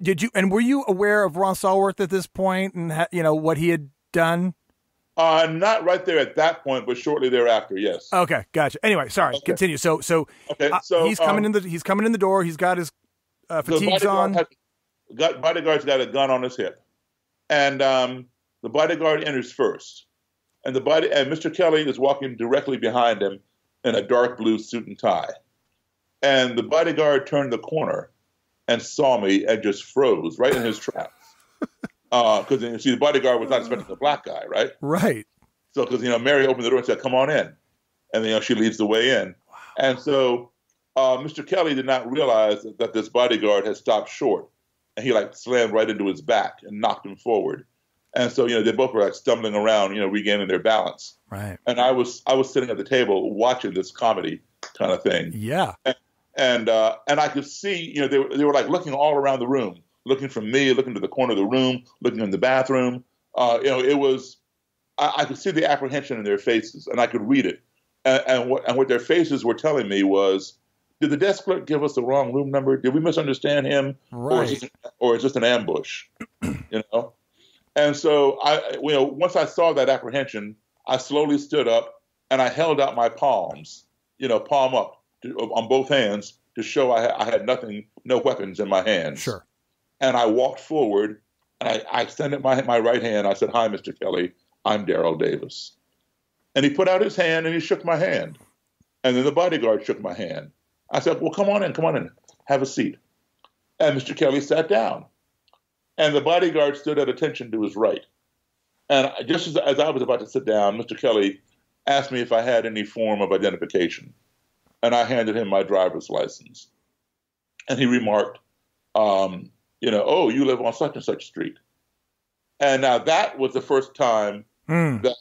Did you, and were you aware of Ron Stallworth at this point and, you know, what he had done? Not right there at that point, but shortly thereafter, yes. Okay. Gotcha. Anyway, sorry. Okay. Continue. So he's coming in the door. He's got his fatigues on. Bodyguard's got a gun on his hip, and the bodyguard enters first, and Mr. Kelly is walking directly behind him in a dark blue suit and tie, and the bodyguard turned the corner and saw me and just froze right in his tracks, because you see the bodyguard was not expecting a black guy, right? Right. So because, you know, Mary opened the door and said, "Come on in," and, you know, she leads the way in, wow. And so Mr. Kelly did not realize that this bodyguard had stopped short. And he like slammed right into his back and knocked him forward. And so, you know, they both were like stumbling around, you know, regaining their balance. Right. And I was sitting at the table watching this comedy kind of thing. Yeah. And I could see, you know, they were like looking all around the room, looking from me, looking to the corner of the room, looking in the bathroom. You know, it was, I could see the apprehension in their faces, and I could read it. And what their faces were telling me was, did the desk clerk give us the wrong room number? Did we misunderstand him? Right. Or is this an ambush? You know? And so once I saw that apprehension, I slowly stood up and I held out my palms, you know, palm up on both hands to show I had no weapons in my hands. Sure. And I walked forward and I extended my right hand. I said, "Hi, Mr. Kelly. I'm Daryl Davis." And he put out his hand and he shook my hand. And then the bodyguard shook my hand. I said, "Well, come on in, have a seat." And Mr. Kelly sat down. And the bodyguard stood at attention to his right. And just as I was about to sit down, Mr. Kelly asked me if I had any form of identification. And I handed him my driver's license. And he remarked, you know, "Oh, you live on such and such street." And now that was the first time that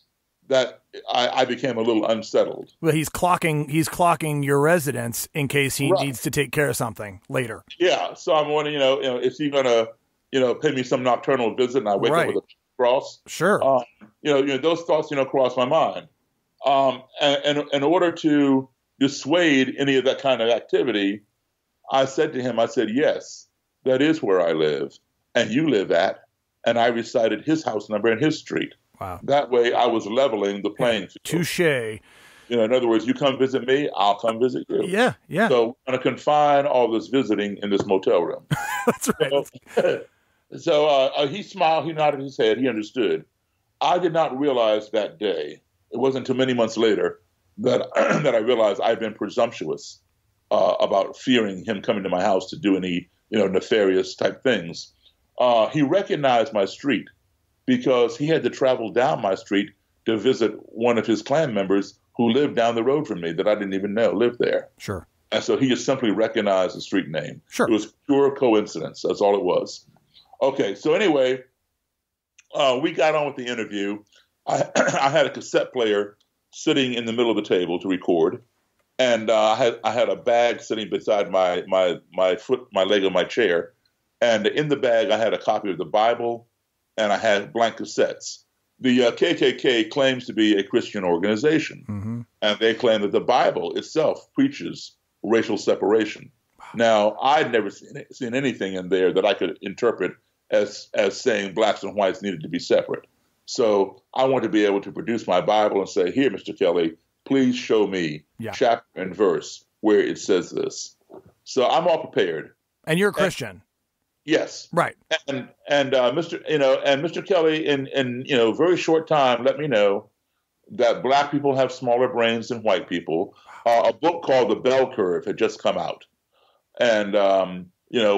that I became a little unsettled. Well, he's clocking your residence in case he Right. needs to take care of something later. Yeah. So I'm wondering, is he going to, pay me some nocturnal visit and I wake Right. up with a cross? Sure. Those thoughts, cross my mind. And in order to dissuade any of that kind of activity, I said to him, yes, that is where I live and you live at. And I recited his house number and his street. Wow. That way I was leveling the playing field. Touche. In other words, you come visit me, I'll come visit you. Yeah, yeah. So I'm going to confine all this visiting in this motel room. That's right. So he smiled, he nodded his head, he understood. I did not realize that day, it wasn't until many months later, that that I realized I'd been presumptuous about fearing him coming to my house to do any, nefarious type things. He recognized my street because he had to travel down my street to visit one of his Klan members who lived down the road from me that I didn't even know lived there. Sure. And so he just simply recognized the street name. Sure. It was pure coincidence. That's all it was. Okay. So anyway, we got on with the interview. I had a cassette player sitting in the middle of the table to record. And I had a bag sitting beside my leg of my chair. And in the bag, I had a copy of the Bible and I had blank cassettes. The KKK claims to be a Christian organization, mm-hmm. and they claim that the Bible itself preaches racial separation. Wow. Now, I'd never seen anything in there that I could interpret as saying blacks and whites needed to be separate. So I want to be able to produce my Bible and say, here, Mr. Kelly, please show me chapter and verse where it says this. So I'm all prepared. And you're a Christian. Yes. Right. And Mr. Kelly in very short time let me know that black people have smaller brains than white people. A book called The Bell Curve had just come out, and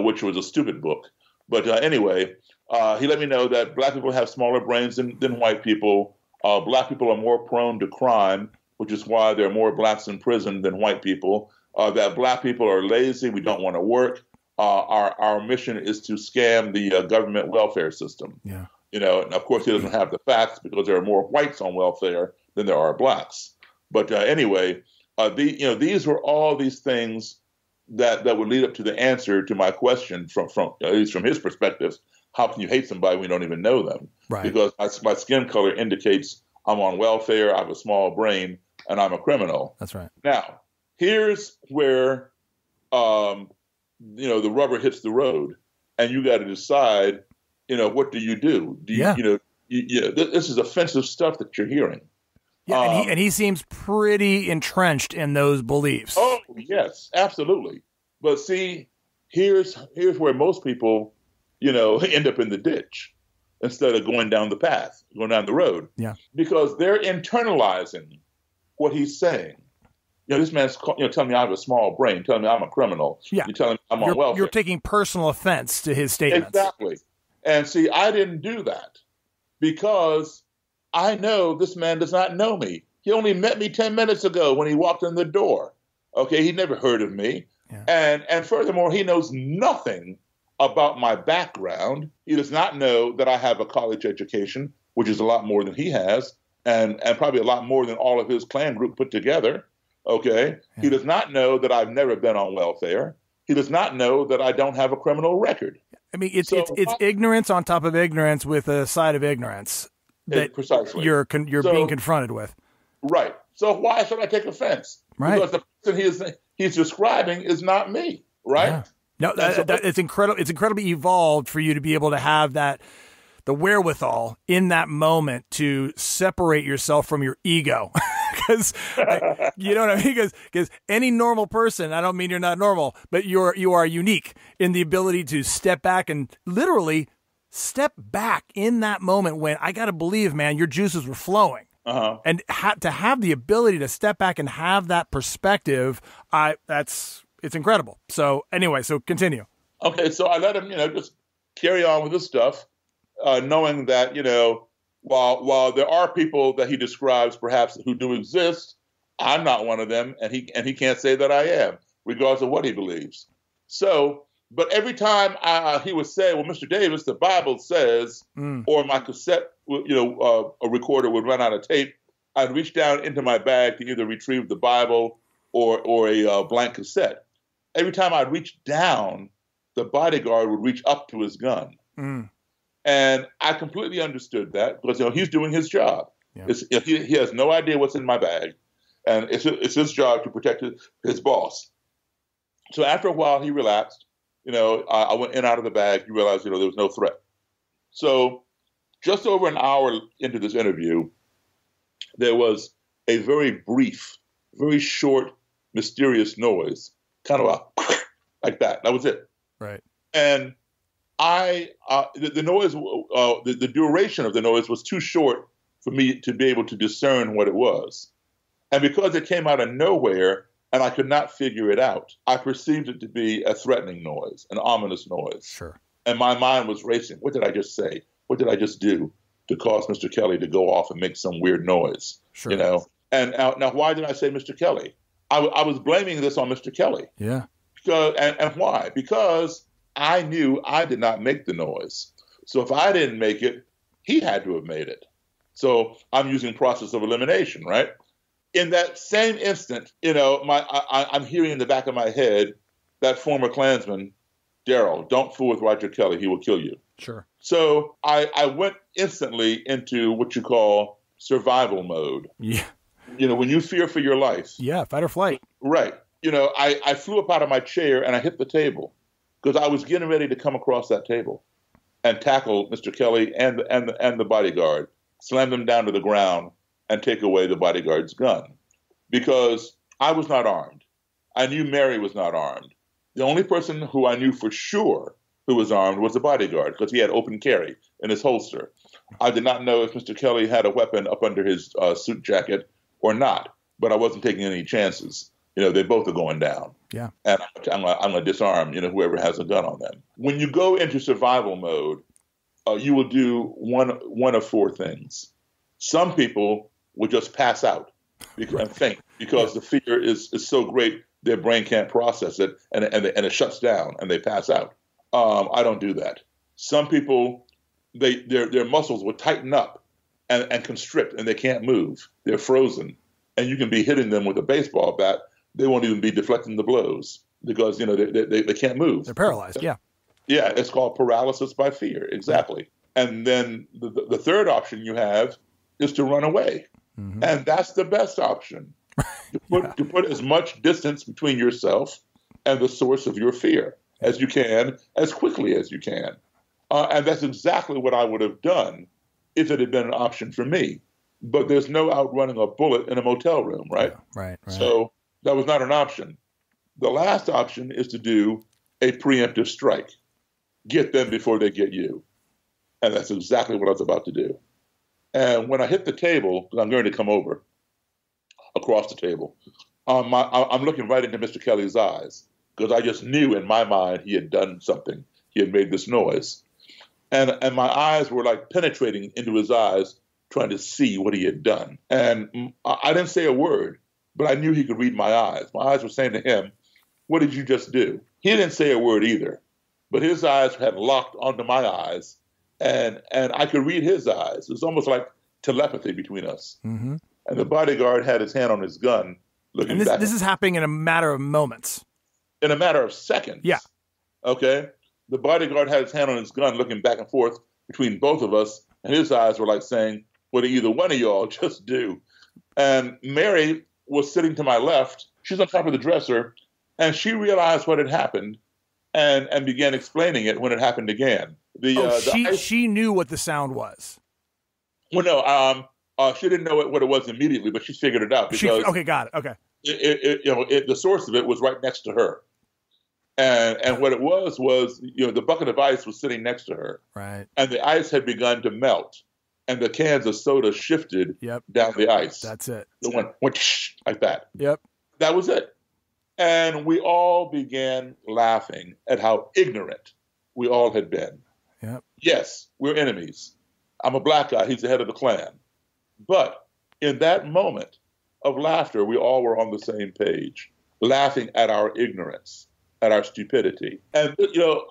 which was a stupid book. But anyway, he let me know that black people have smaller brains than white people. Black people are more prone to crime, which is why there are more blacks in prison than white people. That black people are lazy. We don't want to work. Our mission is to scam the government welfare system. Yeah. And of course he doesn't have the facts because there are more whites on welfare than there are blacks. But anyway, these were all these things that would lead up to the answer to my question from at least from his perspective. How can you hate somebody when you don't even know them? Right. Because my skin color indicates I'm on welfare, I have a small brain, and I'm a criminal. That's right. Now, here's where the rubber hits the road, and you got to decide, what do you do? This is offensive stuff that you're hearing. Yeah, and he seems pretty entrenched in those beliefs. Oh, yes, absolutely. But see, here's where most people, end up in the ditch instead of going down the road. Yeah. Because they're internalizing what he's saying. This man's telling me I have a small brain, telling me I'm a criminal. Yeah. You're telling me I'm on welfare. You're taking personal offense to his statements. Exactly. And see, I didn't do that because I know this man does not know me. He only met me 10 minutes ago when he walked in the door. Okay, he never heard of me. Yeah. And furthermore, he knows nothing about my background. He does not know that I have a college education, which is a lot more than he has, and probably a lot more than all of his Klan group put together. Okay. Yeah. He does not know that I've never been on welfare. He does not know that I don't have a criminal record. I mean, it's ignorance on top of ignorance with a side of ignorance that precisely you're being confronted with. Right. So why should I take offense? Right. Because the person he's describing is not me. Right. Yeah. No, it's incredible. It's incredibly evolved for you to be able to have the wherewithal in that moment to separate yourself from your ego. Because you know what I mean? Because any normal person, I don't mean you're not normal, but you are unique in the ability to step back and literally step back in that moment when I got to believe, man, your juices were flowing. Uh-huh. And to have the ability to step back and have that perspective, it's incredible. So anyway, so continue. Okay, so I let him, just carry on with his stuff, knowing that, while there are people that he describes perhaps who do exist, I'm not one of them, and he can't say that I am, regardless of what he believes. So, but every time he would say, "Well, Mr. Davis, the Bible says," or my cassette, a recorder would run out of tape, I'd reach down into my bag to either retrieve the Bible or a blank cassette. Every time I'd reach down, the bodyguard would reach up to his gun. Mm. And I completely understood that because he's doing his job. Yeah. He has no idea what's in my bag, and it's his job to protect his boss. So after a while, he relaxed. I went in and out of the bag. He realized, there was no threat. So just over an hour into this interview, there was a very brief, very short, mysterious noise, kind of like that. That was it. Right. And the noise, the duration of the noise was too short for me to be able to discern what it was. And because it came out of nowhere and I could not figure it out, I perceived it to be a threatening noise, an ominous noise. Sure. And my mind was racing. What did I just say? What did I just do to cause Mr. Kelly to go off and make some weird noise? Sure. And now why did I say Mr. Kelly? I was blaming this on Mr. Kelly. Yeah. And why? Because I knew I did not make the noise. So if I didn't make it, he had to have made it. So I'm using process of elimination, right? In that same instant, I'm hearing in the back of my head that former Klansman, Daryl, don't fool with Roger Kelly. He will kill you. Sure. So I went instantly into what you call survival mode. Yeah. When you fear for your life. Yeah, fight or flight. Right. I flew up out of my chair and I hit the table because I was getting ready to come across that table and tackle Mr. Kelly and the bodyguard, slam them down to the ground, and take away the bodyguard's gun. Because I was not armed. I knew Mary was not armed. The only person who I knew for sure who was armed was the bodyguard because he had open carry in his holster. I did not know if Mr. Kelly had a weapon up under his suit jacket or not, but I wasn't taking any chances. They both are going down. Yeah. And I'm going to disarm, whoever has a gun on them. When you go into survival mode, you will do one of four things. Some people will just pass out and faint because the fear is so great their brain can't process it and it shuts down and they pass out. I don't do that. Some people, their muscles will tighten up and constrict and they can't move. They're frozen. And you can be hitting them with a baseball bat. They won't even be deflecting the blows because, they can't move. They're paralyzed, yeah. Yeah, it's called paralysis by fear, exactly. And then the third option you have is to run away. Mm-hmm. And that's the best option. To put as much distance between yourself and the source of your fear as you can, as quickly as you can. And that's exactly what I would have done if it had been an option for me. But there's no outrunning a bullet in a motel room, right? Yeah, right. So that was not an option. The last option is to do a preemptive strike. Get them before they get you. And that's exactly what I was about to do. And when I hit the table, because I'm going to come over across the table, I'm looking right into Mr. Kelly's eyes because I just knew in my mind he had done something. He had made this noise. And my eyes were like penetrating into his eyes, trying to see what he had done. And I didn't say a word, but I knew he could read my eyes. My eyes were saying to him, what did you just do? He didn't say a word either, but his eyes had locked onto my eyes. And I could read his eyes. It was almost like telepathy between us. Mm-hmm. And the bodyguard had his hand on his gun, looking back. This is happening in a matter of moments. In a matter of seconds. Yeah. Okay? The bodyguard had his hand on his gun, looking back and forth between both of us. And his eyes were like saying, what do either one of y'all just do? And Mary was sitting to my left. She's on top of the dresser. And she realized what had happened and began explaining it when it happened again. She knew what the sound was. Well, no, she didn't know what it was immediately, but she figured it out because okay, got it. Okay, the source of it was right next to her, and what it was the bucket of ice was sitting next to her, right, and the ice had begun to melt, and the cans of soda shifted down the ice. That's it. It went like that. Yep, that was it, and we all began laughing at how ignorant we all had been. Yep. Yes, we're enemies. I'm a black guy. He's the head of the Klan. But in that moment of laughter, we all were on the same page, laughing at our ignorance, at our stupidity. And,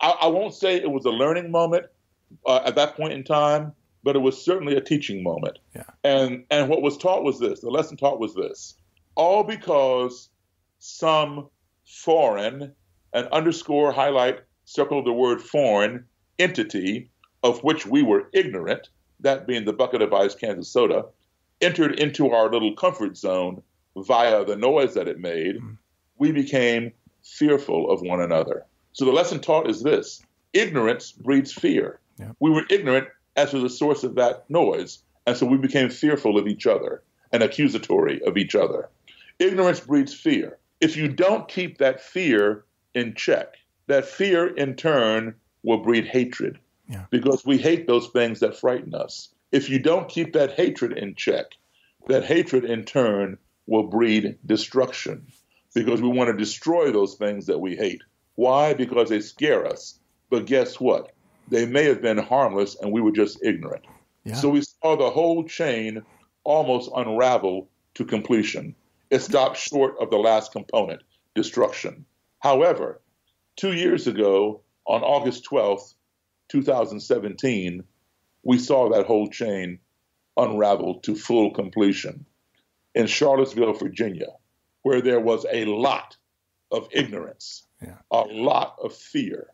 I won't say it was a learning moment at that point in time, but it was certainly a teaching moment. Yeah. And what was taught was this. The lesson taught was this. All because some foreign, and underscore, highlight, circle the word foreign, entity of which we were ignorant, that being the bucket of ice Kansas soda, entered into our little comfort zone via the noise that it made, we became fearful of one another. So the lesson taught is this. Ignorance breeds fear. Yeah. We were ignorant as to the source of that noise, and so we became fearful of each other and accusatory of each other. Ignorance breeds fear. If you don't keep that fear in check, that fear in turn will breed hatred, because we hate those things that frighten us. If you don't keep that hatred in check, that hatred in turn will breed destruction, because we want to destroy those things that we hate. Why? Because they scare us. But guess what? They may have been harmless and we were just ignorant. Yeah. So we saw the whole chain almost unravel to completion. It stopped short of the last component, destruction. However, 2 years ago, on August 12th, 2017, we saw that whole chain unravel to full completion in Charlottesville, Virginia, where there was a lot of ignorance, a lot of fear,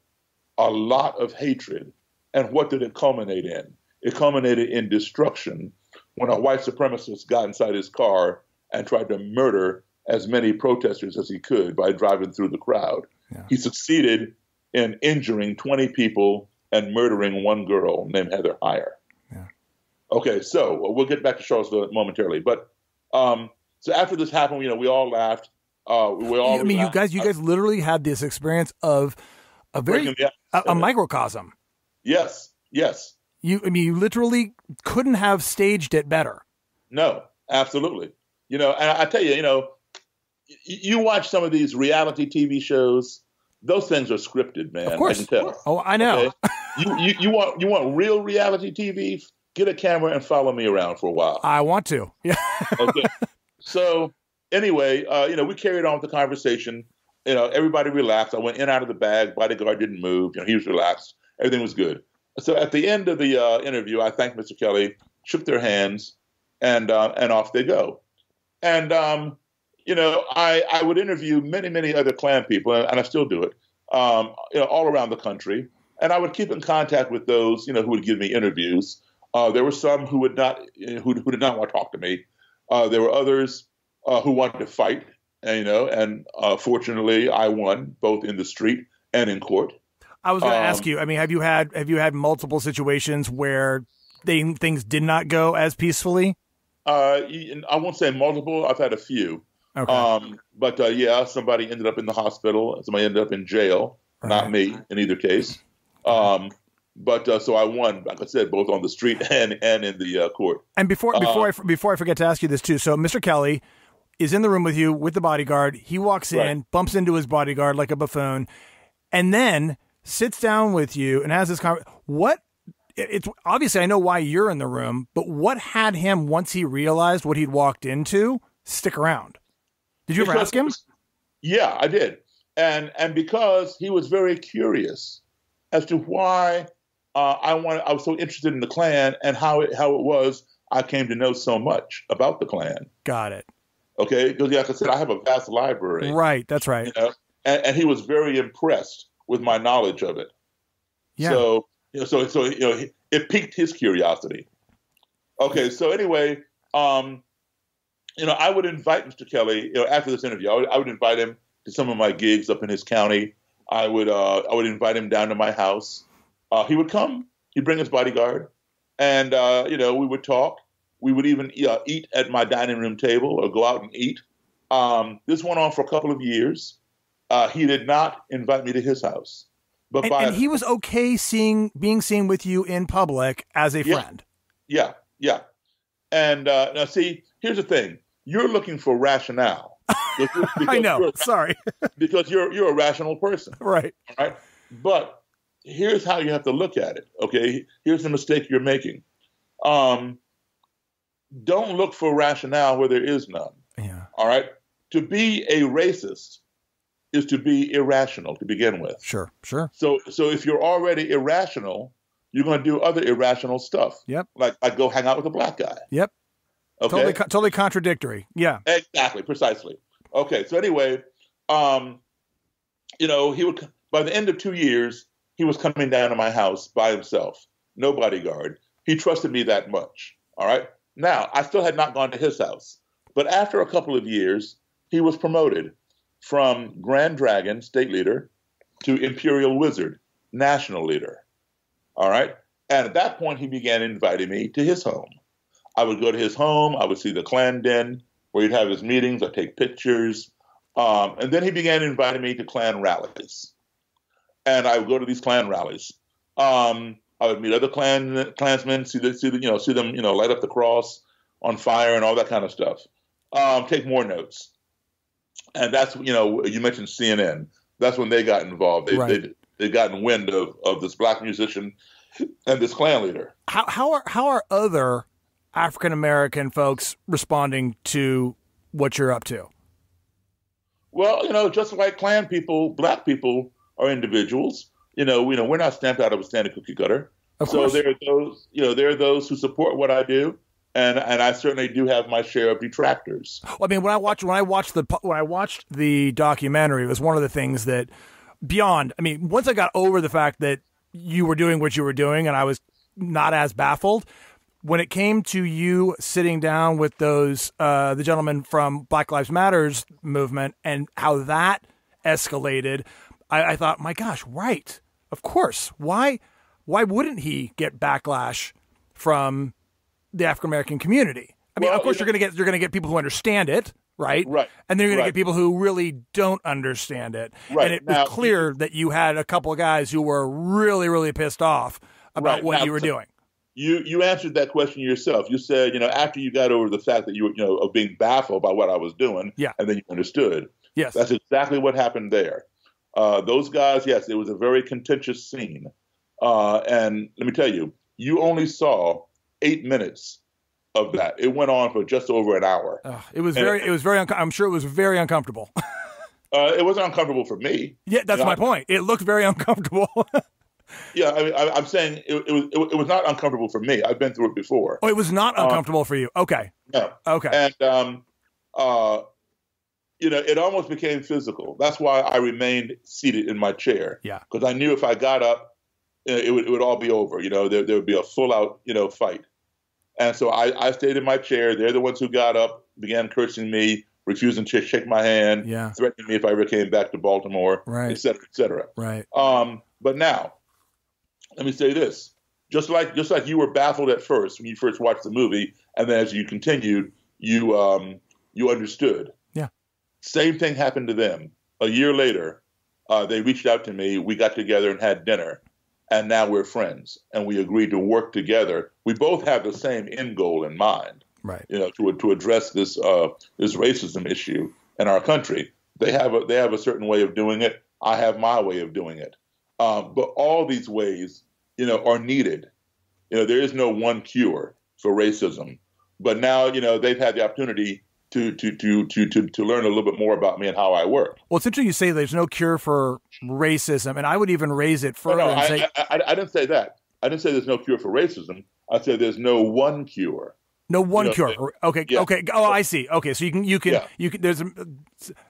a lot of hatred. And what did it culminate in? It culminated in destruction when a white supremacist got inside his car and tried to murder as many protesters as he could by driving through the crowd. Yeah. He succeeded in injuring 20 people and murdering one girl named Heather Heyer. Yeah. Okay, so we'll get back to Charlottesville momentarily. But so after this happened, we all laughed. You guys literally had this experience of a microcosm. Yes. You literally couldn't have staged it better. No, absolutely. And I tell you, you watch some of these reality TV shows, those things are scripted, man. Of course. I can tell. Oh, I know. Okay? you want real reality TV? Get a camera and follow me around for a while. I want to. Yeah. Okay. So anyway, we carried on with the conversation. Everybody relaxed. I went in out of the bag. Bodyguard didn't move. He was relaxed. Everything was good. So at the end of the interview, I thanked Mr. Kelly, shook their hands, and off they go. And I would interview many other Klan people, and I still do it, all around the country. And I would keep in contact with those, who would give me interviews. There were some who did not want to talk to me. There were others who wanted to fight, and fortunately, I won both in the street and in court. I was going to ask you. Have you had multiple situations where things did not go as peacefully? I won't say multiple. I've had a few. Okay. But somebody ended up in the hospital. Somebody ended up in jail. Right. Not me in either case. So I won, like I said, both on the street and in the court. And before I forget to ask you this too. So Mr. Kelly is in the room with you with the bodyguard. He walks in, bumps into his bodyguard like a buffoon, and then sits down with you and has this conversation. It's obviously I know why you're in the room, but what had him, once he realized what he'd walked into, stick around? Did you ever ask him? Yeah, I did. And because he was very curious as to why I was so interested in the Klan and how it was I came to know so much about the Klan. Got it. Okay, because like I said, I have a vast library. Right, that's right. And he was very impressed with my knowledge of it. Yeah. So it piqued his curiosity. Okay, so anyway, I would invite Mr. Kelly, after this interview, I would invite him to some of my gigs up in his county. I would invite him down to my house. He would come. He'd bring his bodyguard, and we would talk. We would even eat at my dining room table or go out and eat. This went on for a couple of years. He did not invite me to his house, and he was okay being seen with you in public as a friend. Yeah. And now, see, here's the thing: you're looking for rationale. Because I know. Sorry, because you're a rational person, right? All right. But here's how you have to look at it. Okay. Here's the mistake you're making. Don't look for rationale where there is none. Yeah. All right. To be a racist is to be irrational to begin with. Sure. So if you're already irrational, you're going to do other irrational stuff. Yep. Like go hang out with a black guy. Yep. Okay. Totally contradictory. Yeah. Exactly. Precisely. Okay. So anyway, he would, by the end of 2 years, he was coming down to my house by himself, no bodyguard. He trusted me that much. All right. Now, I still had not gone to his house, but after a couple of years, he was promoted from Grand Dragon, state leader, to Imperial Wizard, national leader. All right. And at that point, he began inviting me to his home. I would go to his home. I would see the Klan den where he'd have his meetings. I'd take pictures. And then he began inviting me to Klan rallies. And I would go to these Klan rallies. I would meet other Klansmen, see them, light up the cross on fire and all that kind of stuff. Take more notes. And that's, you mentioned CNN. That's when they got involved. They gotten wind of this black musician and this Klan leader. How are other African American folks responding to what you're up to? Well, just like Klan people, black people are individuals. We're not stamped out of a standard cookie cutter. So there are those who support what I do, and I certainly do have my share of detractors. Well, I mean, when I watched the documentary, it was one of the things that once I got over the fact that you were doing what you were doing, and I was not as baffled. When it came to you sitting down with those the gentleman from Black Lives Matters movement and how that escalated, I thought, my gosh, right, of course. Why wouldn't he get backlash from the African American community? I mean, of course, you're going to get people who understand it, right? Right. And then you're going to get people who really don't understand it. Right. And it was clear that you had a couple of guys who were really, really pissed off about what you were doing. You answered that question yourself. You said, after you got over the fact that you were, of being baffled by what I was doing, and then you understood. Yes. That's exactly what happened there. Those guys, yes, it was a very contentious scene. And let me tell you, you only saw 8 minutes of that. It went on for just over an hour. I'm sure it was very uncomfortable. It wasn't uncomfortable for me. Yeah, that's my point. It looked very uncomfortable. Yeah, I mean, I'm saying it was not uncomfortable for me. I've been through it before. Oh, it was not uncomfortable for you. Okay. No. Okay. And it almost became physical. That's why I remained seated in my chair. Yeah. Because I knew if I got up, it would all be over. There would be a full out fight. And so I stayed in my chair. They're the ones who got up, began cursing me, refusing to shake my hand, threatening me if I ever came back to Baltimore, et cetera, et cetera. Right. But now, let me say this: just like you were baffled at first when you first watched the movie, and then as you continued, you understood. Yeah. Same thing happened to them. A year later, they reached out to me. We got together and had dinner, and now we're friends, and we agreed to work together. We both have the same end goal in mind, right? To address this racism issue in our country. They have a certain way of doing it. I have my way of doing it. But all these ways, are needed. There is no one cure for racism. But now, they've had the opportunity to learn a little bit more about me and how I work. Well, it's interesting you say there's no cure for racism, and I would even raise it further and say... I didn't say that. I didn't say there's no cure for racism. I said there's no one cure. No one cure. Okay. Yeah. Okay. Oh, I see. Okay. So you can. There's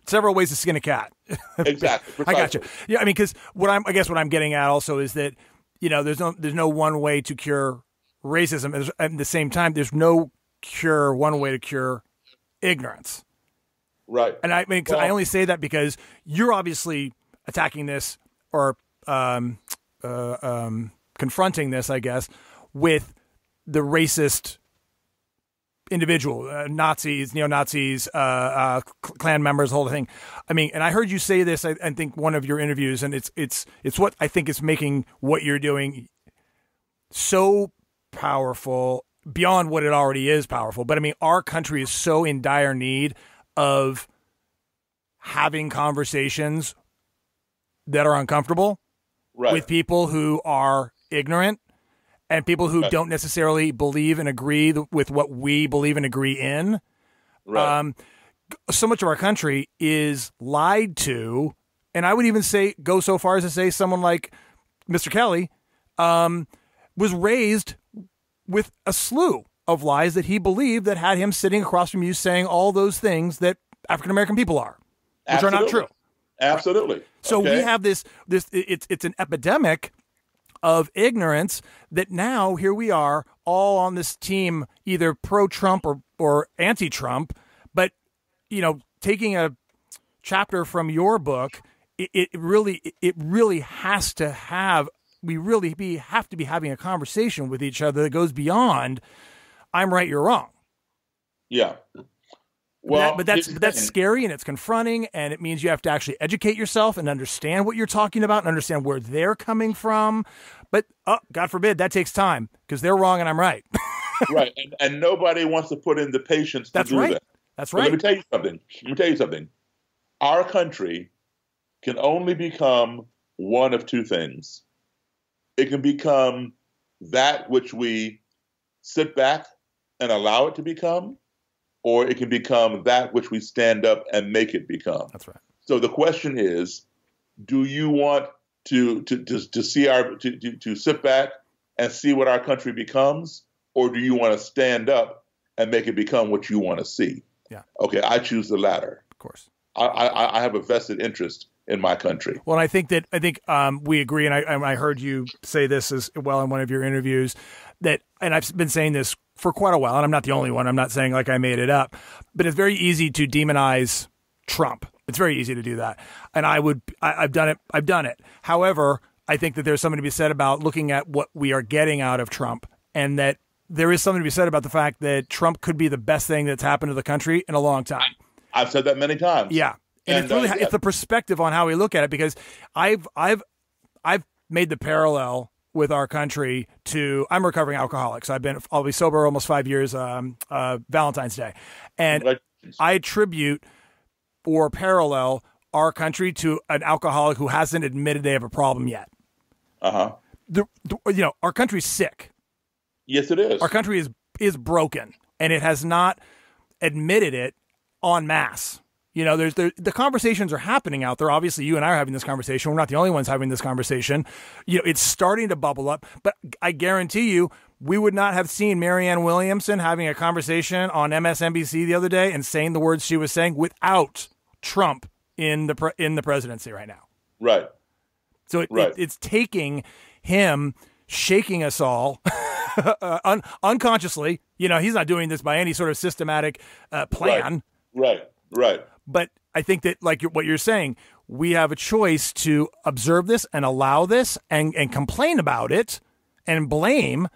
several ways to skin a cat. Exactly. Precisely. I got you. Yeah. I mean, because what I'm getting at also is that there's no one way to cure racism. At the same time, there's no one way to cure ignorance. Right. And I mean, I only say that because you're obviously attacking this or confronting this, I guess, with the racist individual, Nazis, neo-Nazis, Klan members, the whole thing. I mean, and I heard you say this, I think one of your interviews, and it's what I think is making what you're doing so powerful beyond what it already is powerful. But I mean, our country is so in dire need of having conversations that are uncomfortable with people who are ignorant and people who don't necessarily believe and agree with what we believe and agree in. Right. So much of our country is lied to, and I would even go so far as to say someone like Mr. Kelly was raised with a slew of lies that he believed that had him sitting across from you saying all those things that African-American people are, which are not true. Absolutely. Right. So we have this, it's an epidemic of ignorance that now here we are all on this team, either pro-Trump or anti-Trump. But, taking a chapter from your book, it really has to have, have to be having a conversation with each other that goes beyond, I'm right, you're wrong. Yeah. Well, but that's scary, and it's confronting, and it means you have to actually educate yourself and understand what you're talking about and understand where they're coming from. But God forbid that takes time, because they're wrong and I'm right. Right, and nobody wants to put in the patience to do that. That's But right. let me tell you something. Our country can only become one of two things. It can become that which we sit back and allow it to become, or it can become that which we stand up and make it become. That's right. So the question is, do you want to sit back and see what our country becomes, or do you want to stand up and make it become what you want to see? Yeah. Okay, I choose the latter. Of course. I have a vested interest in my country. Well, I think we agree, and I heard you say this as well in one of your interviews, and I've been saying this for quite a while, and I'm not the only one. I'm not saying like I made it up, but it's very easy to demonize Trump. It's very easy to do that, and I've done it. I've done it. However, I think that there's something to be said about looking at what we are getting out of Trump, and that there is something to be said about the fact that Trump could be the best thing that's happened to the country in a long time. I've said that many times. Yeah. And it's really it's the perspective on how we look at it, because I've made the parallel with our country to, I'm a recovering alcoholic. So I'll be sober almost 5 years, Valentine's Day. And I attribute or parallel our country to an alcoholic who hasn't admitted they have a problem yet. Uh-huh. Our country's sick. Yes, it is. Our country is broken, and it has not admitted it en masse. The conversations are happening out there. Obviously, you and I are having this conversation. We're not the only ones having this conversation. It's starting to bubble up. But I guarantee you, we would not have seen Marianne Williamson having a conversation on MSNBC the other day and saying the words she was saying without Trump in the presidency right now. Right. So it's taking him shaking us all unconsciously. He's not doing this by any sort of systematic plan. Right. But I think that, like what you're saying, we have a choice to observe this and allow this and complain about it and blame,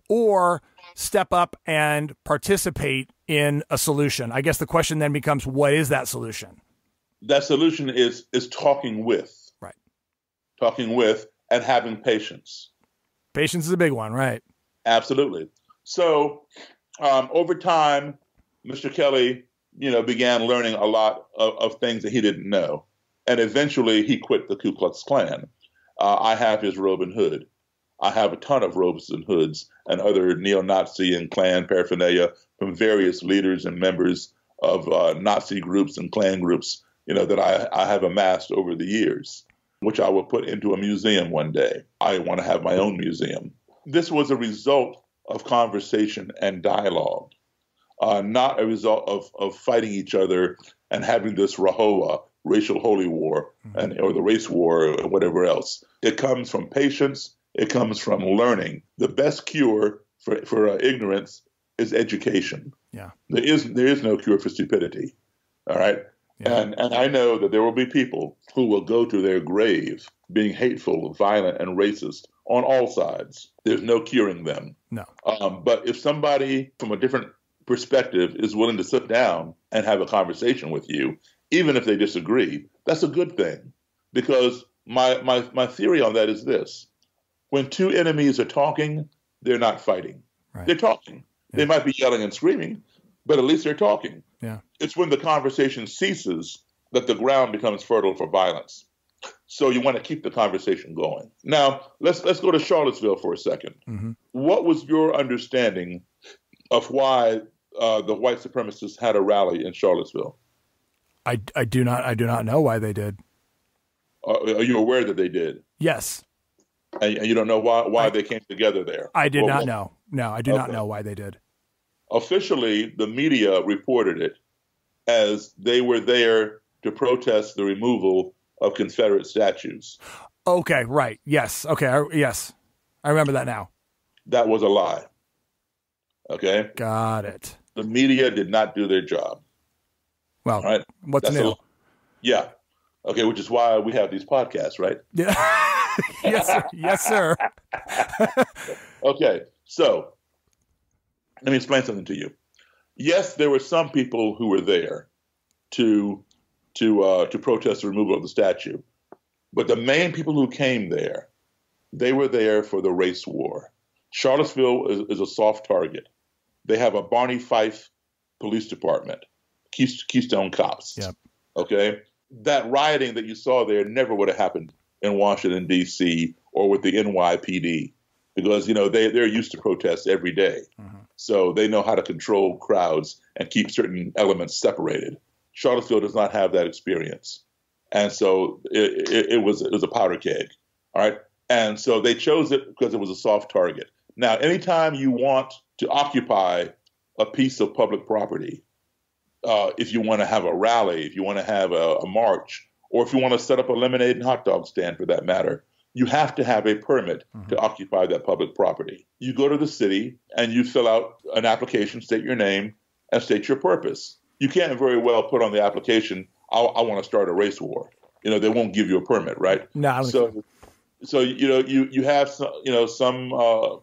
or step up and participate in a solution. I guess the question then becomes, what is that solution? That solution is talking with. Right. Talking with and having patience. Patience is a big one, right? Absolutely. So over time, Mr. Kelly began learning a lot of things that he didn't know. And eventually he quit the Ku Klux Klan. I have his robe and hood. I have a ton of robes and hoods and other neo-Nazi and Klan paraphernalia from various leaders and members of Nazi groups and Klan groups, that I have amassed over the years, which I will put into a museum one day. I want to have my own museum. This was a result of conversation and dialogue. Not a result of fighting each other and having this RAHOWA, racial holy war, or the race war, or whatever else. It comes from patience. It comes from learning. The best cure for ignorance is education. Yeah. There is no cure for stupidity. All right. Yeah. And I know that there will be people who will go to their grave being hateful, violent, and racist on all sides. There's no curing them. No. But if somebody from a different perspective is willing to sit down and have a conversation with you, even if they disagree, that's a good thing. Because my theory on that is this. When two enemies are talking, they're not fighting. Right. They're talking. Yeah. They might be yelling and screaming, but at least they're talking. Yeah. It's when the conversation ceases that the ground becomes fertile for violence. So you want to keep the conversation going. Now, let's go to Charlottesville for a second. Mm-hmm. What was your understanding of why the white supremacists had a rally in Charlottesville? I do not know why they did. Are you aware that they did? Yes. And you don't know why they came together there? I did not know. No, I do not know why they did. Officially, the media reported it as they were there to protest the removal of Confederate statues. Okay, right. Yes. Okay. Yes. I remember that now. That was a lie. Okay? Got it. The media did not do their job. Well, all right? What's new? Yeah. Okay, which is why we have these podcasts, right? Yeah. Yes, sir. Yes, sir. Okay, so let me explain something to you. Yes, there were some people who were there to protest the removal of the statue, but the main people who came there, they were there for the race war. Charlottesville is a soft target. They have a Barney Fife police department, Keystone Cops. Yep. Okay, that rioting that you saw there never would have happened in Washington, D.C. or with the NYPD because, they're used to protests every day. Mm-hmm. So they know how to control crowds and keep certain elements separated. Charlottesville does not have that experience. And so it was a powder keg. All right. And so they chose it because it was a soft target. Now, anytime you want to occupy a piece of public property, if you want to have a rally, if you want to have a march, or if you want to set up a lemonade and hot dog stand for that matter, you have to have a permit to occupy that public property. You go to the city and you fill out an application, state your name, and state your purpose. You can't very well put on the application, I want to start a race war. They won't give you a permit, right? No. So you have some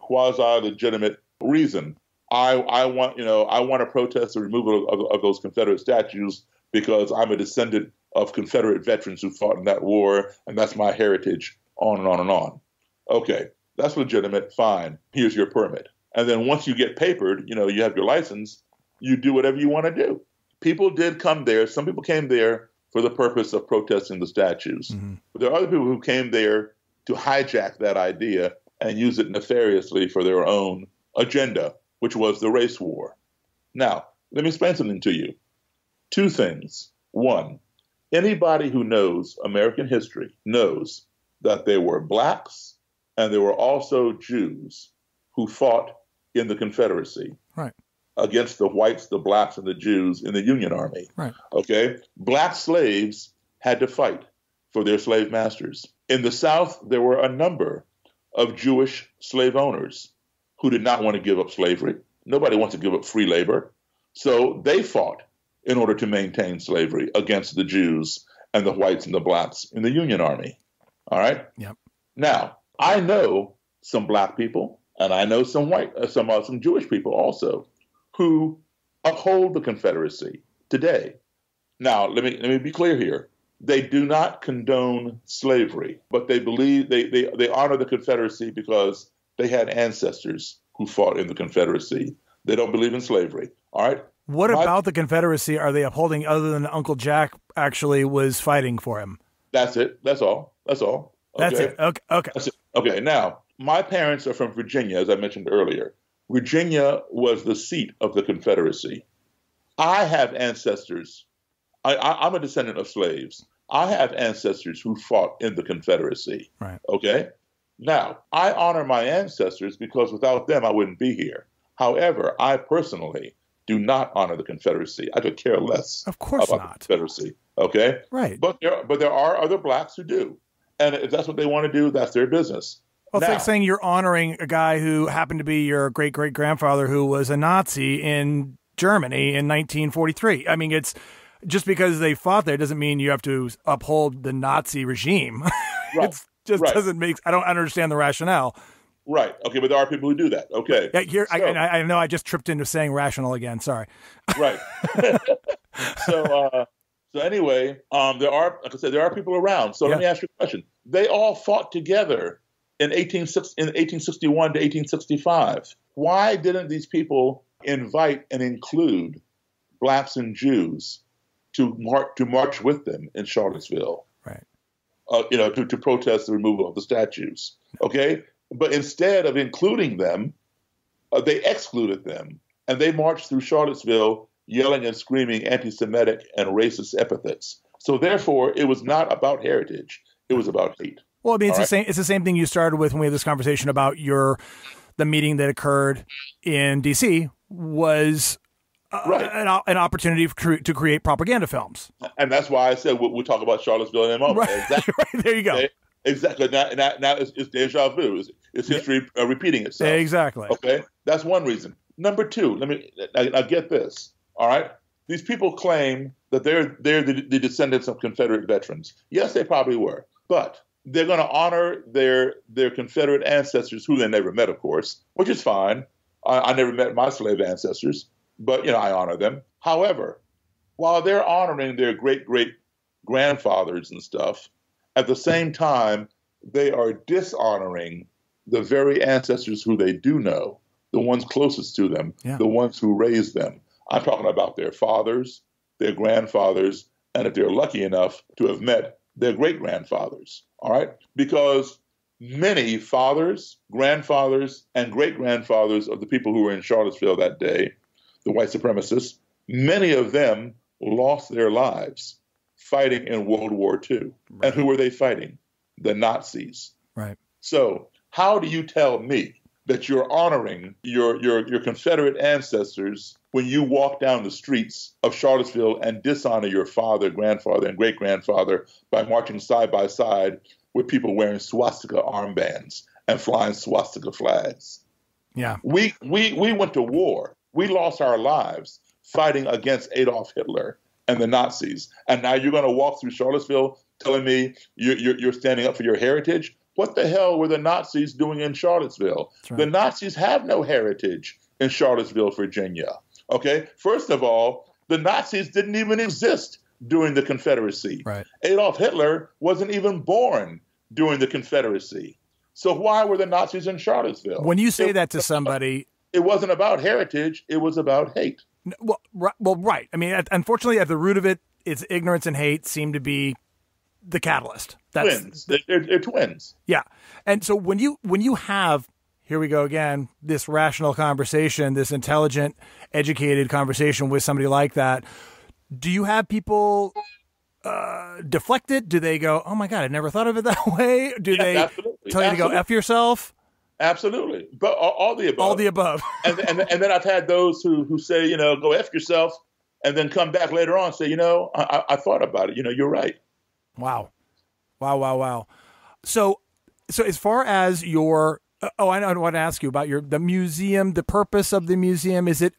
quasi-legitimate reason. I want to protest the removal of those Confederate statues because I'm a descendant of Confederate veterans who fought in that war, and that's my heritage, on and on and on. Okay, that's legitimate, fine. Here's your permit. And then once you get papered, you have your license, you do whatever you want to do. People did come there. Some people came there for the purpose of protesting the statues. Mm-hmm. But there are other people who came there to hijack that idea and use it nefariously for their own agenda, which was the race war. Now, let me explain something to you. Two things. One, anybody who knows American history knows that there were blacks and there were also Jews who fought in the Confederacy. Right. Against the whites, the blacks, and the Jews in the Union Army. Right. Okay? Black slaves had to fight for their slave masters. In the South, there were a number of Jewish slave owners who did not want to give up slavery. Nobody wants to give up free labor. So they fought in order to maintain slavery against the Jews and the whites and the blacks in the Union Army. All right? Yep. Now, I know some black people, and I know some Jewish people also, who uphold the Confederacy today. Now, let me be clear here. They do not condone slavery, but they believe they honor the Confederacy because they had ancestors who fought in the Confederacy. They don't believe in slavery. All right. What about the Confederacy are they upholding other than Uncle Jack actually was fighting for him? That's it. That's all. Okay? That's it. Okay. That's it. Okay. Now, my parents are from Virginia, as I mentioned earlier. Virginia was the seat of the Confederacy. I have ancestors. I'm a descendant of slaves. I have ancestors who fought in the Confederacy. Right. Okay? Now, I honor my ancestors because without them, I wouldn't be here. However, I personally do not honor the Confederacy. I could care less about the Confederacy. Okay? Right. But there are other blacks who do. And if that's what they want to do, that's their business. Well, it's like saying you're honoring a guy who happened to be your great-great-grandfather who was a Nazi in Germany in 1943. I mean, it's just because they fought there doesn't mean you have to uphold the Nazi regime. Right. It just doesn't make. I don't understand the rationale. Right. Okay, but there are people who do that. Okay. Yeah, I know I just tripped into saying rational again. Sorry. Right. So anyway, there are, like I said, there are people around. So let me ask you a question. They all fought together in 1861 to 1865. Why didn't these people invite and include blacks and Jews to march with them in Charlottesville? Right. To protest the removal of the statues. Okay. But instead of including them, they excluded them, and they marched through Charlottesville yelling and screaming anti-Semitic and racist epithets. So therefore, it was not about heritage. It was about hate. Well, I mean, it's the same thing you started with when we had this conversation about the meeting that occurred in D.C. was an opportunity to create propaganda films. And that's why I said we'll talk about Charlottesville in a moment. Right. Exactly. Right. There you go. Okay. Exactly. Now it's deja vu. It's history repeating itself. Exactly. Okay. That's one reason. Number two, now get this. All right. These people claim that they're the descendants of Confederate veterans. Yes, they probably were, but they're going to honor their Confederate ancestors, who they never met, of course, which is fine. I never met my slave ancestors, but I honor them. However, while they're honoring their great-great-grandfathers and stuff, at the same time, they are dishonoring the very ancestors who they do know, the ones closest to them, the ones who raised them. I'm talking about their fathers, their grandfathers, and if they're lucky enough to have met their great-grandfathers, all right? Because many fathers, grandfathers, and great-grandfathers of the people who were in Charlottesville that day, the white supremacists, many of them lost their lives fighting in World War II. Right. And who were they fighting? The Nazis. Right. So how do you tell me that you're honoring your Confederate ancestors when you walk down the streets of Charlottesville and dishonor your father, grandfather, and great-grandfather by marching side by side with people wearing swastika armbands and flying swastika flags? Yeah. We went to war. We lost our lives fighting against Adolf Hitler and the Nazis. And now you're going to walk through Charlottesville telling me you're standing up for your heritage? What the hell were the Nazis doing in Charlottesville? Right. The Nazis have no heritage in Charlottesville, Virginia. Okay? First of all, the Nazis didn't even exist during the Confederacy. Right. Adolf Hitler wasn't even born during the Confederacy. So why were the Nazis in Charlottesville? When you say that to somebody... It wasn't about heritage. It was about hate. Well, right. I mean, unfortunately, at the root of it, it's ignorance and hate seem to be the catalyst. Twins. They're twins. Yeah. And so when you have, here we go again, this rational conversation, this intelligent, educated conversation with somebody like that, do you have people deflect it? Do they go, oh my God, I never thought of it that way? Do they absolutely. tell you to go F yourself? Absolutely. But all the above. All the above. and then I've had those who say, go F yourself, and then come back later on and say, I thought about it. You're right. Wow. So as far as your, I want to ask you about the museum, the purpose of the museum. Is it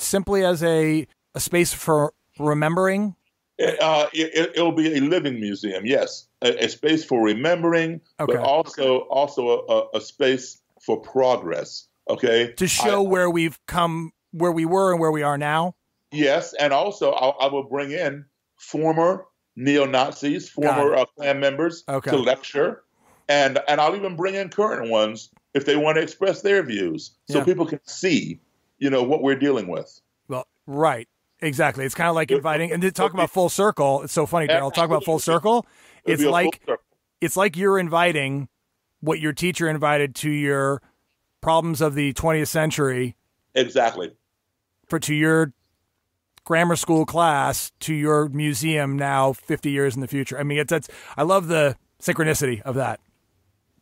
simply as a space for remembering? It'll be a living museum, yes, a space for remembering, okay. But also a space for progress. Okay, to show where we've come, where we were, and where we are now. Yes, and also I will bring in former Neo Nazis, former Klan members to lecture, and I'll even bring in current ones if they want to express their views, so people can see, what we're dealing with. Well, right. Exactly. It's kind of like inviting, and to talk about full circle. It's so funny, Daryl. Talk about full circle. It's like you're inviting what your teacher invited to your problems of the 20th century. Exactly. To your grammar school class, to your museum now 50 years in the future. I mean, I love the synchronicity of that.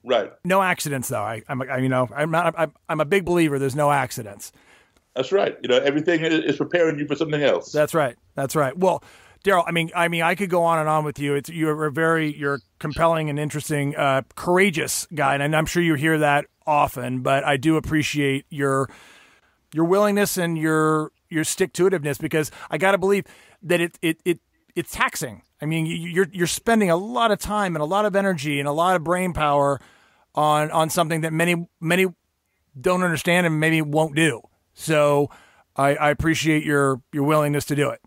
Right. No accidents, though. I'm a big believer. There's no accidents. That's right. Everything is preparing you for something else. That's right. Well, Daryl, I mean, I could go on and on with you. You're compelling and interesting, courageous guy, and I'm sure you hear that often. But I do appreciate your willingness and your stick-to-itiveness, because I got to believe that it's taxing. I mean, you're spending a lot of time and a lot of energy and a lot of brain power on something that many don't understand and maybe won't do. So I appreciate your willingness to do it.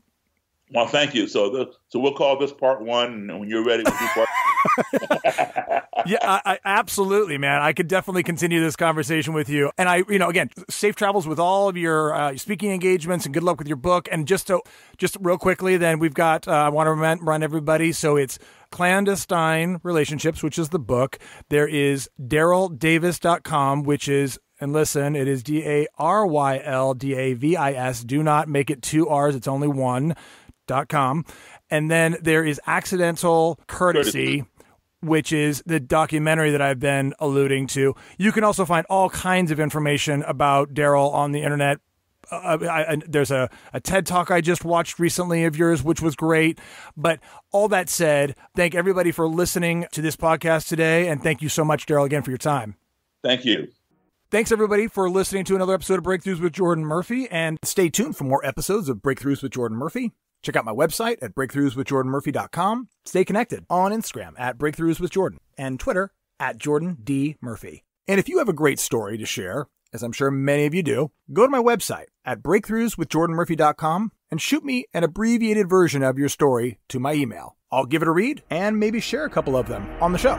Well, thank you. So we'll call this part one, and when you're ready, we'll do part two. Yeah, I absolutely, man. I could definitely continue this conversation with you. And again, safe travels with all of your speaking engagements, and good luck with your book. And just real quickly, then we've got, I want to remind everybody. So it's Klan-destine Relationships, which is the book. There is DarylDavis.com, which is, and listen, it is DarylDavis. Do not make it 2 R's. It's only 1.com. And then there is Accidental Courtesy, which is the documentary that I've been alluding to. You can also find all kinds of information about Daryl on the internet. There's a TED Talk I just watched recently of yours, which was great. But all that said, thank everybody for listening to this podcast today. And thank you so much, Daryl, again, for your time. Thank you. Thanks, everybody, for listening to another episode of Breakthroughs with Jordan Murphy. And stay tuned for more episodes of Breakthroughs with Jordan Murphy. Check out my website at breakthroughswithjordanmurphy.com. Stay connected on Instagram at Breakthroughs with Jordan and Twitter at Jordan D. Murphy. And if you have a great story to share, as I'm sure many of you do, go to my website at breakthroughswithjordanmurphy.com and shoot me an abbreviated version of your story to my email. I'll give it a read and maybe share a couple of them on the show.